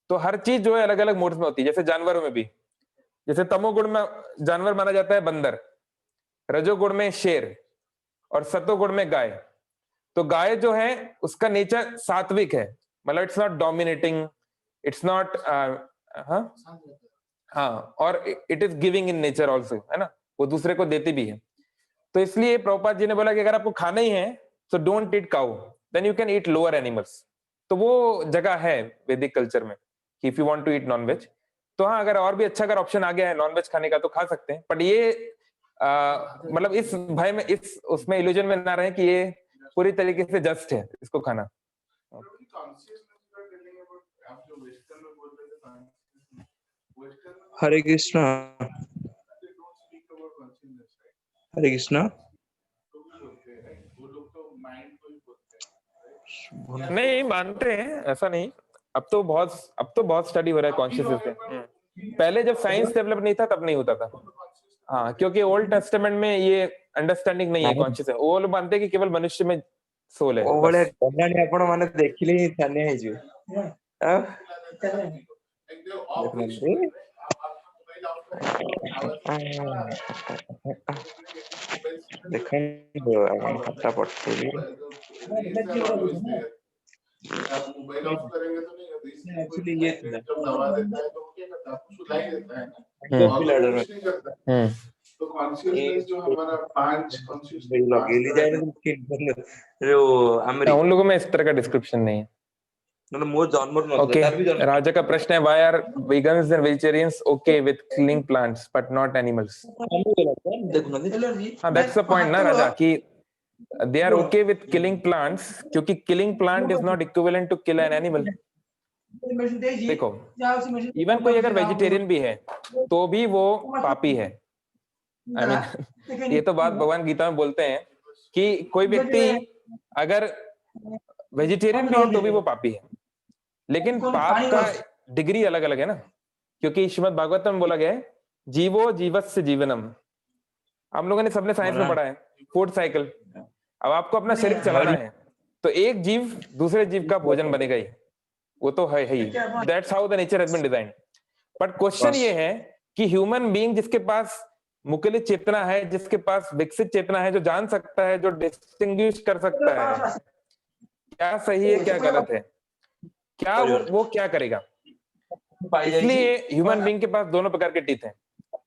Speaker 1: तो हर चीज जो है अलग अलग मोड्स में होती है। जैसे जानवरों में भी, जैसे तमोगुण में जानवर माना जाता है बंदर, रजोगुण में शेर और सतोगुण में गाय। तो गाय जो है उसका नेचर सात्विक है, मतलब it's not dominating, it's not हाँ, और it is giving in nature also, है ना, वो दूसरे को देती भी है। तो इसलिए प्रभुपाद जी ने बोला कि अगर आपको खाना ही है तो don't eat cow, then you can eat lower animals. तो वो जगह है वैदिक कल्चर में कि if you want to eat nonveg, तो हाँ, अगर और भी अच्छा अगर ऑप्शन आ गया है नॉनवेज खाने का तो खा सकते हैं। बट ये मतलब इस भय में, इस उसमें इल्यूजन में ना रहे कि ये पूरी तरीके से जस्ट है इसको खाना।
Speaker 6: हरे कृष्णा। हरे कृष्णा।
Speaker 3: वो लोग तो माइंड को ही बोलते हैं।
Speaker 1: नहीं मानते हैं, ऐसा नहीं। अब तो बहुत स्टडी हो रहा है कॉन्शियसनेस पे। पहले जब साइंस डेवलप नहीं था तब नहीं होता था। हाँ, क्योंकि ओल्ड टेस्टामेंट में ये अंडरस्टैंडिंग नहीं है कॉन्शियस है। वो लोग मानते हैं कि केवल मनुष्य में सोल है
Speaker 6: ओ
Speaker 1: बस।
Speaker 6: बड़े कल्याणी आपण माने देखिले ही छानिया है जो देखो अपन फटाफट से
Speaker 3: मोबाइल ऑफ करेंगे तो नहीं होता।
Speaker 6: एक्चुअली ये
Speaker 3: जब दबा देता है तो वो क्या करता है, आपको सुनाई देता है ना, और वो कुछ नहीं करता। तो कॉन्शियसनेस जो हमारा पांच कॉन्शियसनेस
Speaker 6: लगे जाए जो
Speaker 1: उन
Speaker 6: अमेरिका
Speaker 1: लोगों में इस तरह का डिस्क्रिप्शन नहीं है।
Speaker 6: मतलब मोर जन्म न
Speaker 1: ओके,
Speaker 6: तार भी जन्म
Speaker 1: राजा का प्रश्न है, why are vegans and vegetarians okay with killing plants but not animals?
Speaker 6: देखो ना
Speaker 1: हाँ, दैट्स द पॉइंट ना राजा, कि they are okay with killing plants क्योंकि killing plant is not equivalent to kill an animal। देखो, इवन कोई अगर vegetarian भी है तो भी वो पापी है। आई मीन ये तो बात भगवान गीता में बोलते हैं कि कोई व्यक्ति अगर वेजिटेरियन भी है तो भी वो पापी है। लेकिन पाप का डिग्री अलग अलग है ना, क्योंकि श्रीमद् भागवतम में बोला गया है जीवो जीवस्य जीवनम। हम लोगों ने सबने साइंस में पढ़ा है फूड साइकिल। अब आपको अपना शरीर चलाना है तो एक जीव दूसरे जीव का भोजन बनेगा ही, वो तो है ही। That's how the nature has been designed. But question ये है कि ह्यूमन बीइंग जिसके पास मुकलित चेतना है, जिसके पास विकसित चेतना है, जो जान सकता है, जो डिस्टिंग्विश कर सकता है क्या सही है क्या गलत है, क्या वो क्या करेगा। इसलिए ह्यूमन बीइंग के पास दोनों प्रकार के टीथ हैं,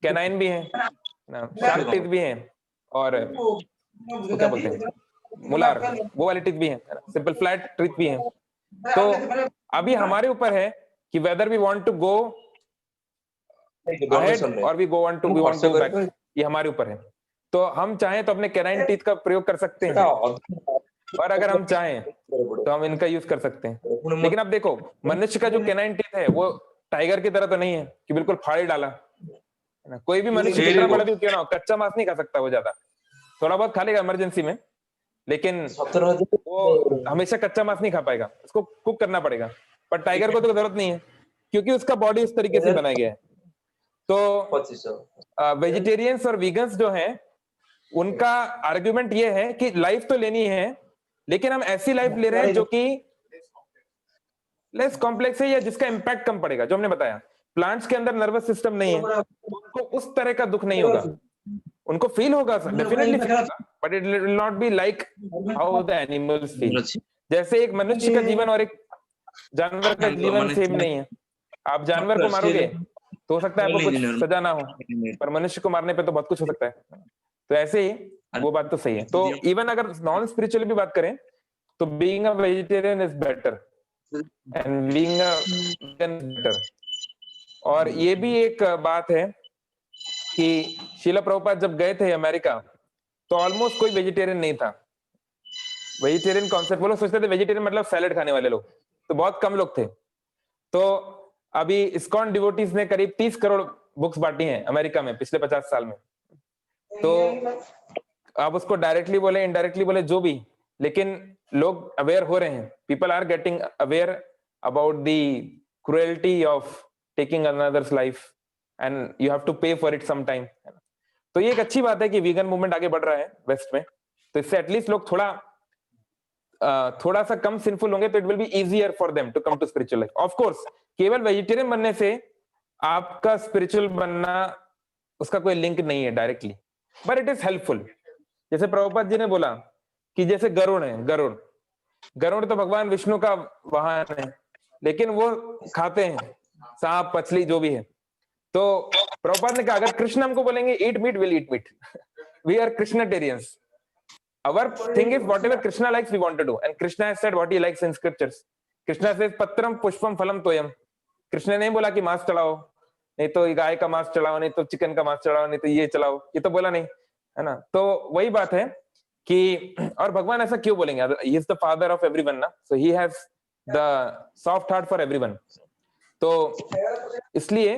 Speaker 1: कैनाइन भी हैं, शार्प टीथ भी हैं, और वो क्या बोलते हैं मुलार, वो वाले टीथ भी हैं, सिंपल फ्लैट टीथ भी हैं। तो अभी हमारे ऊपर है कि whether we want to go ahead और we want to go back, ये हमारे ऊपर है। तो हम चाहें तो अपने कैनाइन टीथ का प्रयोग कर सकते हैं, और अगर हम चाहें तो हम इनका यूज कर सकते हैं। लेकिन अब देखो, मनुष्य का जो कैनाइन टीथ है वो टाइगर की तरह तो नहीं है कि बिल्कुल फाड़ ही डाला। कोई भी मनुष्य कितना बड़ा भी क्यों ना हो, कच्चा मांस नहीं खा सकता वो, ज्यादा थोड़ा बहुत खा लेगा इमरजेंसी में, लेकिन वो हमेशा कच्चा मांस नहीं खा पाएगा, उसको कुक करना पड़ेगा। पर टाइगर को तो जरूरत नहीं है क्योंकि उसका बॉडी उस तरीके से बनाया गया है। तो वेजिटेरियंस और वीगन्स जो हैं उनका आर्गुमेंट ये है कि लाइफ तो लेनी है, लेकिन हम ऐसी लाइफ ले रहे हैं जो कि लेस कॉम्प्लेक्स है या जिसका इम्पैक्ट कम पड़ेगा। जो हमने बताया, प्लांट्स के अंदर नर्वस सिस्टम नहीं है, उनको उस तरह का दुख नहीं होगा। उनको फील होगा definitely, but it will not be like how the animals feel. जैसे एक मनुष्य का जीवन और एक जानवर का जीवन सेम नहीं है। आप जानवर को मारोगे तो हो सकता है आपको कुछ सजा ना हो, पर मनुष्य को मारने पे तो बहुत कुछ हो सकता है। तो ऐसे ही वो बात तो सही है। तो इवन अगर नॉन स्पिरिचुअली भी बात करें तो being a vegetarian is better and being a vegan is better. और ये भी एक बात है कि शीला प्रभुपाद जब गए थे अमेरिका तो ऑलमोस्ट कोई वेजिटेरियन नहीं था। वेजिटेरियन कॉन्सेप्ट वो लोग सोचते थे वेजिटेरियन मतलब सैलेड खाने वाले लोग, तो बहुत कम लोग थे। तो अभी इस्कॉन डिवोटीज ने करीब 30 करोड़ बुक्स बांटी हैं अमेरिका में पिछले 50 साल में। तो आप उसको डायरेक्टली बोले इनडायरेक्टली बोले जो भी, लेकिन लोग अवेयर हो रहे हैं, people are getting aware about the cruelty of taking another's life and you have to pay for it some time. तो ये एक अच्छी बात है कि वीगन मूवमेंट आगे बढ़ रहा है वेस्ट में, तो इससे एटलीस्ट लोग थोड़ा सा कम सिंफुल होंगे, तो it will be easier for them to come to spiritual life. Of course केवल वेजिटेरियन बनने से आपका स्पिरिचुअल बनना उसका कोई लिंक नहीं है directly, but it is helpful. जैसे प्रभुपाद जी ने बोला कि जैसे गरुड़ है, गरुड़ तो भगवान विष्णु का वाहन है, लेकिन वो खाते हैं सांप मछली जो भी है। तो प्रभुपाद ने कहा अगर कृष्ण हमको बोलेंगे eat meat, will eat meat, we are Krishnatarians. Our thing is whatever Krishna likes we want to do, and Krishna has said what he likes in scriptures. Krishna says patram pushpam phalam toyam. Krishna ने बोला कि मांस चढ़ाओ, नहीं तो गाय का मांस चढ़ाओ, नहीं तो चिकन का मांस चढ़ाओ, नहीं तो ये चलाओ, ये तो बोला नहीं है ना। तो वही बात है कि और भगवान ऐसा क्यों बोलेंगे, he is the father of everyone ना, so he has the soft heart for everyone। तो इसलिए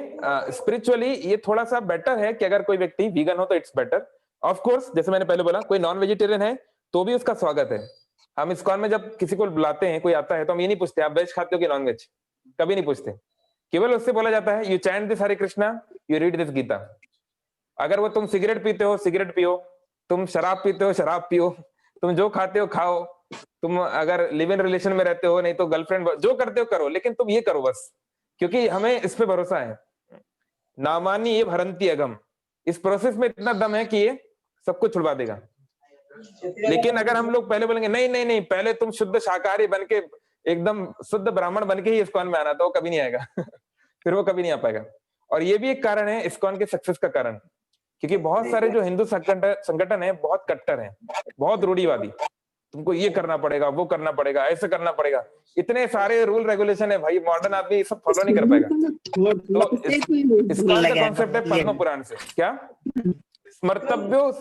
Speaker 1: स्पिरिचुअली ये थोड़ा सा बेटर है कि अगर कोई व्यक्ति वीगन हो तो इट्स बेटर। ऑफ कोर्स जैसे मैंने पहले बोला, कोई नॉन वेजिटेरियन है तो भी उसका स्वागत है। हम इस्कॉन में जब किसी को बुलाते हैं, कोई आता है, तो हम ये नहीं पूछते आप वेज खाते हो कि नॉन वेज, कभी नहीं पूछते। केवल उससे बोला जाता है you chant this Hare Krishna, you read this Gita. अगर वो तुम सिगरेट पीते हो सिगरेट पियो, तुम शराब पीते हो शराब पियो, तुम जो खाते हो खाओ, तुम अगर लिव इन रिलेशन में रहते हो, नहीं तो गर्लफ्रेंड, जो करते हो करो, लेकिन तुम ये करो बस, क्योंकि हमें इस पे भरोसा है। नामानी ये भरंती अगम, इस प्रोसेस में इतना दम है कि ये सबको छुड़वा देगा। लेकिन अगर हम लोग पहले बोलेंगे नहीं नहीं नहीं, पहले तुम शुद्ध शाकाहारी बन के, एकदम शुद्ध ब्राह्मण बन के ही इस्कॉन में आना, तो वो कभी नहीं आएगा फिर वो कभी नहीं आ पाएगा। और ये भी एक कारण है इस्कॉन के सक्सेस का कारण, क्योंकि बहुत सारे जो हिंदू संगठन है बहुत कट्टर हैं, बहुत रूढ़िवादी, तुमको ये करना पड़ेगा, वो करना पड़ेगा, ऐसे करना पड़ेगा, इतने सारे रूल रेगुलेशन है भाई, मॉडर्न आदमी सब फॉलो नहीं कर पाएगा। तो इस्कॉन का कॉन्सेप्ट है पद्म पुराण से, क्या स्मर्तव्यो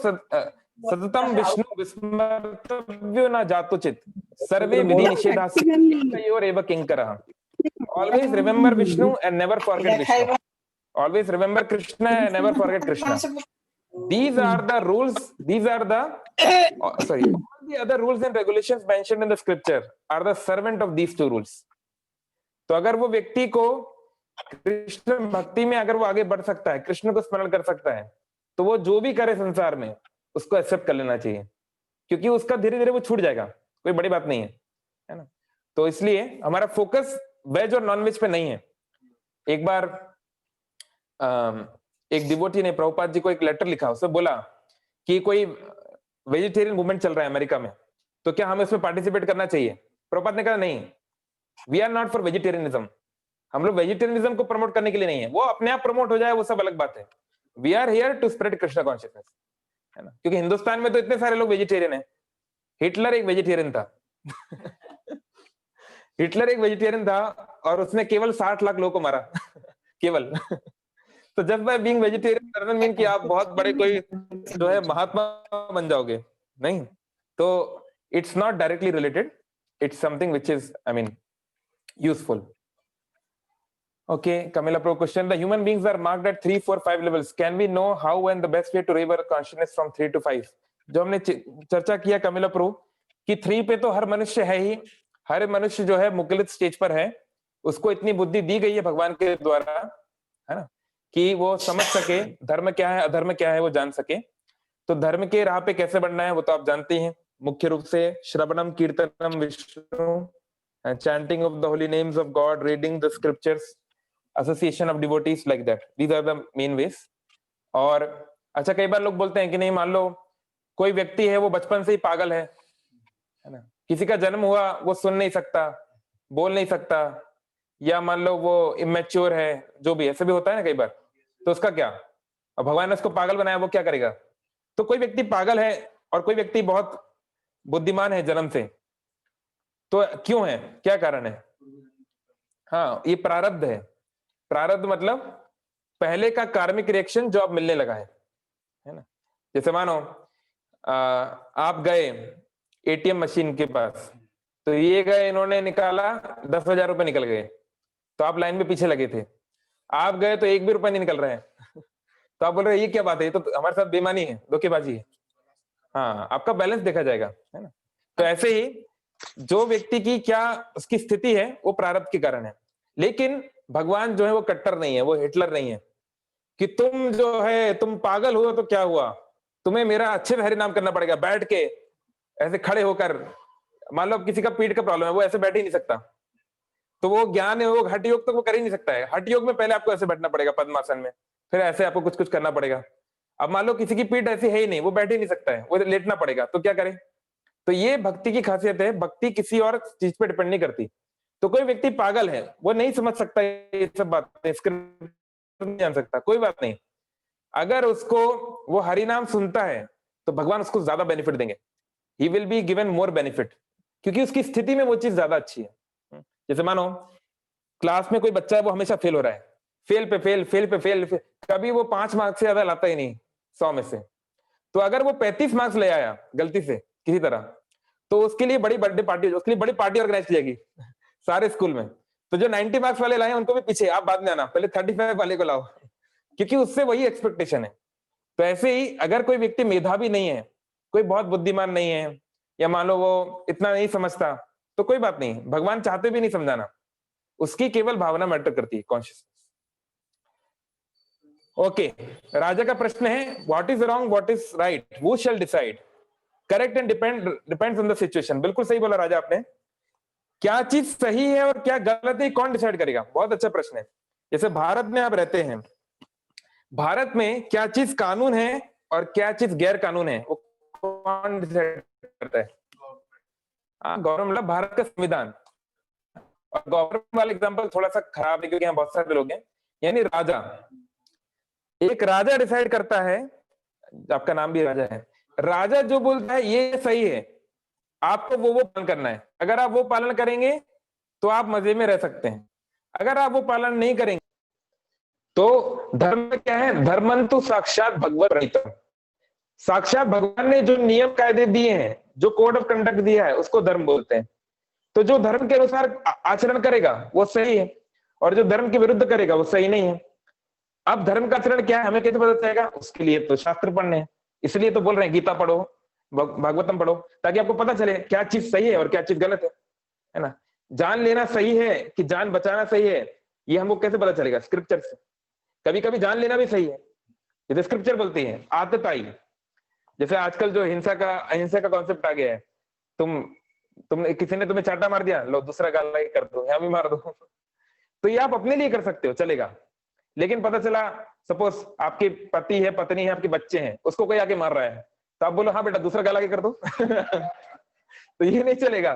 Speaker 1: सततम विष्णु विस्मर्तव्यो न जातुचित सर्वे विधि निषेधा एव किंकरः। Always remember Vishnu and never forget Vishnu. Always remember Krishna and never forget Krishna. These are the rules. These are the all the other rules and regulations mentioned in the scripture are the servant of these two rules. तो अगर वो व्यक्ति को कृष्ण भक्ति में अगर वो आगे बढ़ सकता है, कृष्ण को स्मरण कर सकता है, तो वो जो भी करे संसार में उसको एक्सेप्ट कर लेना चाहिए, क्योंकि उसका धीरे धीरे वो छूट जाएगा, कोई बड़ी बात नहीं है ना। तो इसलिए हमारा फोकस वेज और नॉन वेज पे नहीं है। एक बार एक डिवोटी ने प्रभुपाद जी को एक लेटर लिखा, उसने बोला कि कोई वेजिटेरियन मूवमेंट चल रहा है अमेरिका में, तो क्या हमें उसमें पार्टिसिपेट करना चाहिए? प्रभुपाद ने कहा नहीं, we are not for vegetarianism, हम लोग वेजिटेरियनिज्म को प्रमोट करने के लिए नहीं है, वो अपने आप प्रमोट हो जाए वो सब अलग बात है। We are here to spread Krishna consciousness, है ना, क्योंकि हिंदुस्तान में तो इतने सारे लोग वेजिटेरियन है। हिटलर एक वेजिटेरियन था हिटलर एक वेजिटेरियन था और उसने केवल 60 लाख लोगों को मारा केवल तो just by being vegetarian doesn't mean कि आप बहुत बड़े कोई जो है महात्मा बन जाओगे, नहीं। तो it's not directly related, it's something which is I mean useful. Okay, Camilla Pro question. The human beings are marked at 3, 4, 5 levels. Can we know how and the best way to raise our consciousness from 3 to 5? जो हमने चर्चा किया कमिला pro कि 3 पे तो हर मनुष्य है ही, हर मनुष्य जो है मुकलित स्टेज पर है, उसको इतनी बुद्धि दी गई है भगवान के द्वारा, है ना, कि वो समझ सके धर्म क्या है अधर्म क्या है वो जान सके। तो धर्म के राह पे कैसे बढ़ना है वो तो आप जानते हैं, मुख्य रूप से श्रवणम कीर्तनम Vishnu, chanting of the holy names of God, reading the scriptures, association of devotees, like that. These are the main ways. और अच्छा, कई बार लोग बोलते हैं कि नहीं, मान लो कोई व्यक्ति है वो बचपन से ही पागल है ना, किसी का जन्म हुआ वो सुन नहीं सकता, बोल नहीं सकता, या मान लो वो इमेच्योर है, जो भी ऐसे भी होता है ना कई बार, तो उसका क्या? और भगवान ने उसको पागल बनाया, वो क्या करेगा? तो कोई व्यक्ति पागल है और कोई व्यक्ति बहुत बुद्धिमान है जन्म से, तो क्यों है, क्या कारण है? हाँ, ये प्रारब्ध है। प्रारब्ध मतलब पहले का कार्मिक रिएक्शन जो अब मिलने लगा है ना। जैसे मानो आप गए एटीएम मशीन के पास, तो ये गए, इन्होंने निकाला 10,000 रुपए निकल गए, तो आप लाइन में पीछे लगे थे, आप गए तो 1 भी रुपया नहीं निकल रहे हैं तो आप बोल रहे हैं ये क्या बात है, ये तो हमारे साथ बेईमानी है, धोखेबाजी है। हाँ, आपका बैलेंस देखा जाएगा, है ना। तो ऐसे ही जो व्यक्ति की क्या उसकी स्थिति है वो प्रारब्ध के कारण है। लेकिन भगवान जो है वो कट्टर नहीं है, वो हिटलर नहीं है कि तुम जो है तुम पागल हुआ तो क्या हुआ, तुम्हें मेरा अच्छे हरि नाम करना पड़ेगा, बैठ के ऐसे खड़े होकर। मान लो किसी का पीठ का प्रॉब्लम है, वो ऐसे बैठ ही नहीं सकता, तो वो ज्ञान है, वो हठ योग तक वो कर ही नहीं सकता है। हठ योग में पहले आपको ऐसे बैठना पड़ेगा पद्मासन में, फिर ऐसे आपको कुछ कुछ करना पड़ेगा। अब मान लो किसी की पीठ ऐसी है ही नहीं, वो बैठ ही नहीं सकता है, वो लेटना पड़ेगा, तो क्या करे? तो ये भक्ति की खासियत है, भक्ति किसी और चीज पे डिपेंड नहीं करती। तो कोई व्यक्ति पागल है, वो नहीं समझ सकता ये सब बातें, नहीं जान सकता, कोई बात नहीं, अगर उसको वो हरि नाम सुनता है तो भगवान उसको ज्यादा बेनिफिट देंगे, he will be given more benefit, क्योंकि उसकी स्थिति में वो चीज ज्यादा अच्छी है। जैसे मानो क्लास में कोई बच्चा है वो हमेशा फेल हो रहा है, फेल पे फेल, फेल पे फेल, कभी वो 5 मार्क्स से ज्यादा लाता ही नहीं 100 में से। तो अगर वो 35 मार्क्स ले आया गलती से किसी तरह, तो उसके लिए बड़ी बर्थडे पार्टी, उसके लिए बड़ी पार्टी ऑर्गेनाइज की जाएगी सारे स्कूल में। तो जो 90 मार्क्स वाले लाए उनको भी पीछे, आप बाद में आना, पहले 35 वाले को लाओ, क्योंकि उससे वही एक्सपेक्टेशन है। तो ऐसे ही अगर कोई व्यक्ति मेधावी नहीं है, कोई बहुत बुद्धिमान नहीं है, या मान लो वो इतना नहीं समझता, तो कोई बात नहीं, भगवान चाहते भी नहीं समझाना, उसकी केवल भावना मैटर करती है, कॉन्शियसनेस। ओके, राजा का प्रश्न है what is wrong what is right, who shell decide, correct and depends on the situation. बिल्कुल सही बोला राजा आपने, क्या चीज सही है और क्या गलत है कौन डिसाइड करेगा, बहुत अच्छा प्रश्न है। जैसे भारत में आप रहते हैं, भारत में क्या चीज कानून है और क्या चीज गैर कानून है, वो कौन डिसाइड करता है? गवर्नमेंट, मतलब भारत का संविधान। और गवर्नमेंट वाला एग्जांपल थोड़ा सा खराब है क्योंकि यहाँ बहुत सारे लोग हैं, यानी राजा, एक राजा डिसाइड करता है, आपका नाम भी राजा है, राजा जो बोलता है ये सही है, आपको वो पालन करना है। अगर आप वो पालन करेंगे तो आप मजे में रह सकते हैं, अगर आप वो पालन नहीं करेंगे तो धर्म क्या है, धर्मंतु साक्षात भगवत प्रणीतम, साक्षात भगवान ने जो नियम कायदे दिए हैं, जो कोड ऑफ कंडक्ट दिया है, उसको धर्म बोलते हैं। तो जो धर्म के अनुसार आचरण करेगा वो सही है, और जो धर्म के विरुद्ध करेगा वो सही नहीं है। अब धर्म का आचरण क्या है हमें कैसे पता चलेगा, उसके लिए तो शास्त्र पढ़ने हैं, इसलिए तो बोल रहे हैं गीता पढ़ो, भागवतम पढ़ो, ताकि आपको पता चले क्या चीज सही है और क्या चीज गलत है ना। जान लेना सही है कि जान बचाना सही है, ये हमको कैसे पता चलेगा, स्क्रिप्चर से। कभी कभी जान लेना भी सही है, जैसे स्क्रिप्चर बोलती है आतताई, जैसे आजकल जो हिंसा का कॉन्सेप्ट आ गया है, तुम किसी ने तुम्हें चाटा मार दिया, लो दूसरा गाला कर दो, यहाँ भी मार दो तो ये आप अपने लिए कर सकते हो, चलेगा। लेकिन पता चला सपोज आपके पति है, पत्नी है, आपके बच्चे हैं, उसको कोई आके मार रहा है, तो आप बोलो हाँ बेटा दूसरा गाला कर दो तो ये नहीं चलेगा,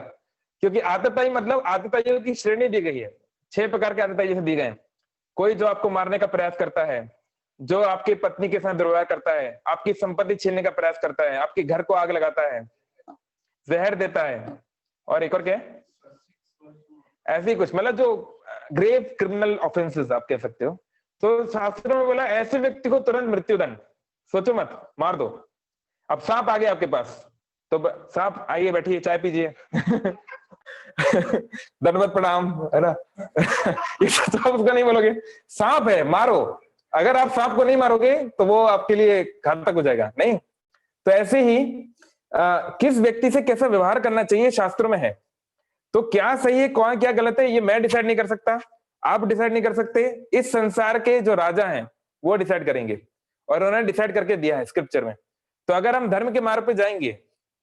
Speaker 1: क्योंकि आतताई मतलब आतताइयों की श्रेणी दी गई है, 6 प्रकार के आतताई जैसे दी गए हैं। कोई जो आपको मारने का प्रयास करता है, जो आपकी पत्नी के साथ दुर्व्यवहार करता है, आपकी संपत्ति छीनने का प्रयास करता है, आपके घर को आग लगाता है, जहर देता है, और एक और क्या है, ऐसे ही कुछ, मतलब जो ग्रेव क्रिमिनल ऑफेंसेस आप कह सकते हो। तो शास्त्रों में बोला ऐसे व्यक्ति को तुरंत मृत्युदंड, सोचो मत, मार दो। अब सांप आ गया आपके पास, तो सांप आइए बैठिए चाय पीजिए दंडवत प्रणाम, है ना तो उसका नहीं बोलोगे, सांप है मारो। अगर आप सांप को नहीं मारोगे तो वो आपके लिए घातक हो जाएगा, नहीं। तो ऐसे ही किस व्यक्ति से कैसा व्यवहार करना चाहिए शास्त्रों में है। तो क्या सही है कौन क्या गलत है ये मैं डिसाइड नहीं कर सकता, आप डिसाइड नहीं कर सकते, इस संसार के जो राजा हैं वो डिसाइड करेंगे, और उन्होंने डिसाइड करके दिया है स्क्रिप्चर में। तो अगर हम धर्म के मार्ग पे जाएंगे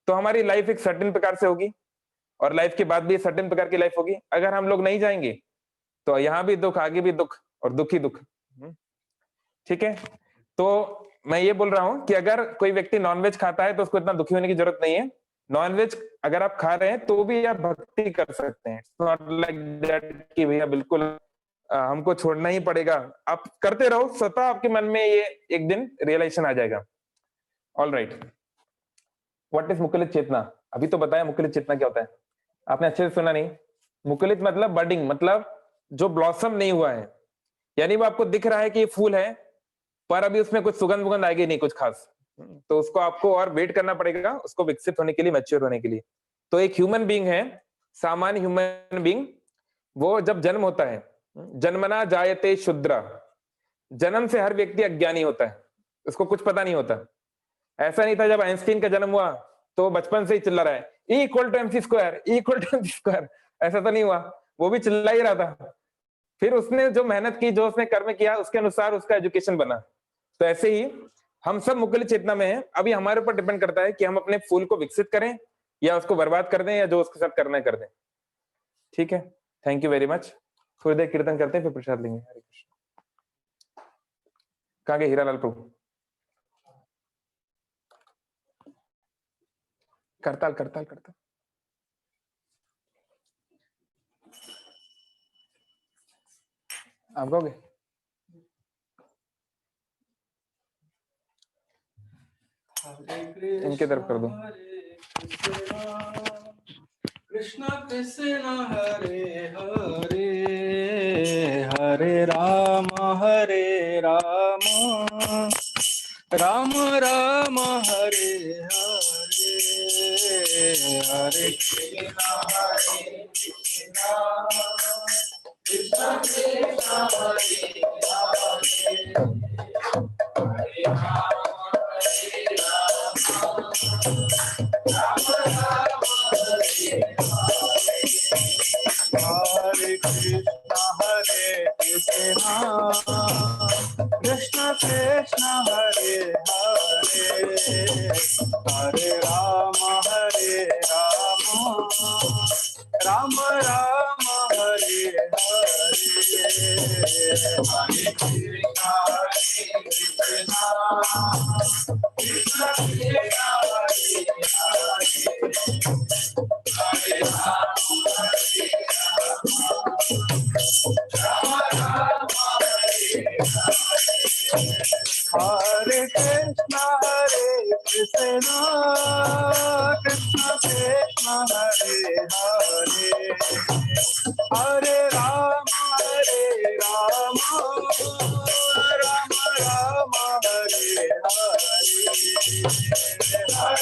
Speaker 1: तो हमारी लाइफ एक सर्टेन प्रकार से होगी, और लाइफ के बाद भी सर्टेन प्रकार की लाइफ होगी। अगर हम लोग नहीं जाएंगे तो यहाँ भी दुख, आगे भी दुख, और दुख ही दुख। ठीक है, तो मैं ये बोल रहा हूं कि अगर कोई व्यक्ति नॉनवेज खाता है तो उसको इतना दुखी होने की जरूरत नहीं है। नॉनवेज अगर आप खा रहे हैं तो भी आप भक्ति कर सकते हैं, नॉट लाइक दैट कि भैया बिल्कुल हमको छोड़ना ही पड़ेगा। आप करते रहो, स्वतः आपके मन में ये एक दिन रियलाइजेशन आ जाएगा। ऑल राइट, व्हाट इज मुकुलित चेतना? अभी तो बताया मुकुलित चेतना क्या होता है, आपने अच्छे से सुना नहीं। मुकुलित मतलब बडिंग, मतलब जो ब्लॉसम नहीं हुआ है, यानी वो आपको दिख रहा है कि ये फूल है पर अभी उसमें कुछ सुगंध वुगंध आएगी नहीं कुछ खास, तो उसको आपको और वेट करना पड़ेगा उसको विकसित होने के लिए, मैच्योर होने के लिए। तो एक ह्यूमन बीइंग है, सामान्य ह्यूमन बीइंग, वो जब जन्म होता है, जन्मना जायते शूद्रा, जन्म से हर व्यक्ति अज्ञानी होता है, उसको कुछ पता नहीं होता। ऐसा नहीं था जब आइंस्टीन का जन्म हुआ तो बचपन से ही चिल्ला रहा है E=mc², ऐसा तो नहीं हुआ, वो भी चिल्ला ही रहा था। फिर उसने जो मेहनत की, जो उसने कर्म किया, उसके अनुसार उसका एजुकेशन बना। तो ऐसे ही हम सब मुकुलित चेतना में हैं। अभी हमारे ऊपर डिपेंड करता है कि हम अपने फूल को विकसित करें या उसको बर्बाद कर दें, या जो उसके साथ करना है कर दें। ठीक है, थैंक यू वेरी मच। थोड़ी देर कीर्तन करते हैं फिर प्रसाद लेंगे। हरे कृष्ण। कहाँ गए हीरालाल प्रभु? करताल करताल करताल। आप गाओगे? इनके तरफ कर दो।
Speaker 7: कृष्ण कृष्ण हरे हरे, हरे राम राम राम हरे हरे, हरे कृष्ण कृष्ण कृष्ण हरे हरे, हरे Ram Ram Hare Krishna Krishna Krishna Hare Hare Hare Rama Rama Rama Hare Hare Hare Krishna Krishna Krishna Hare Hare Krishna Krishna Krishna Hare Hare Hare Rama Rama Rama Hare Hare Hare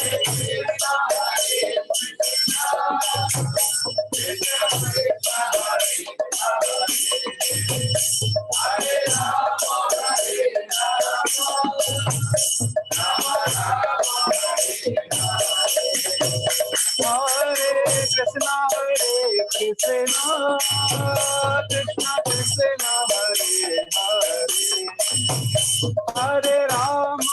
Speaker 7: Krishna Krishna Krishna Hare Hare Hare Rama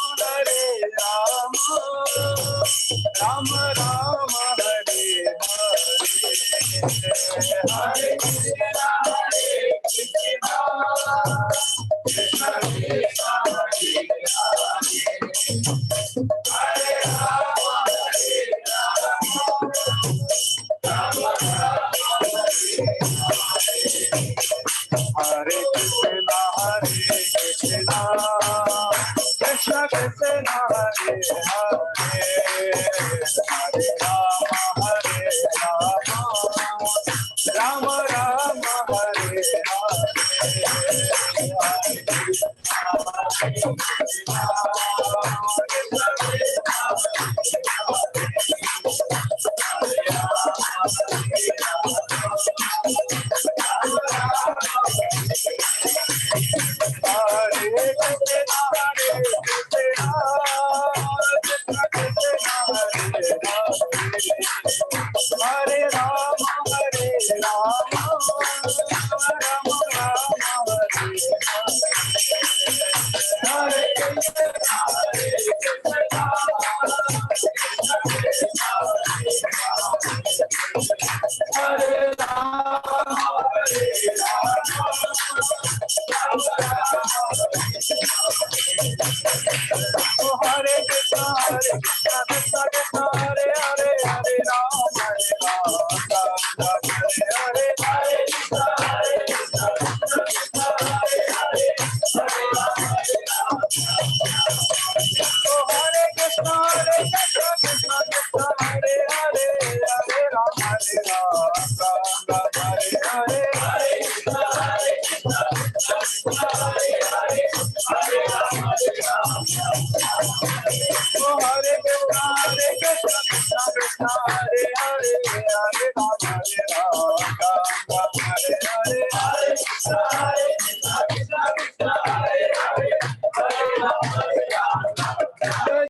Speaker 7: Rama Rama Hare Hare Hare Krishna Krishna Krishna Hare Rama Hare Krishna Krishna Krishna Hare Hare Hare Rama Rama Rama Hare Hare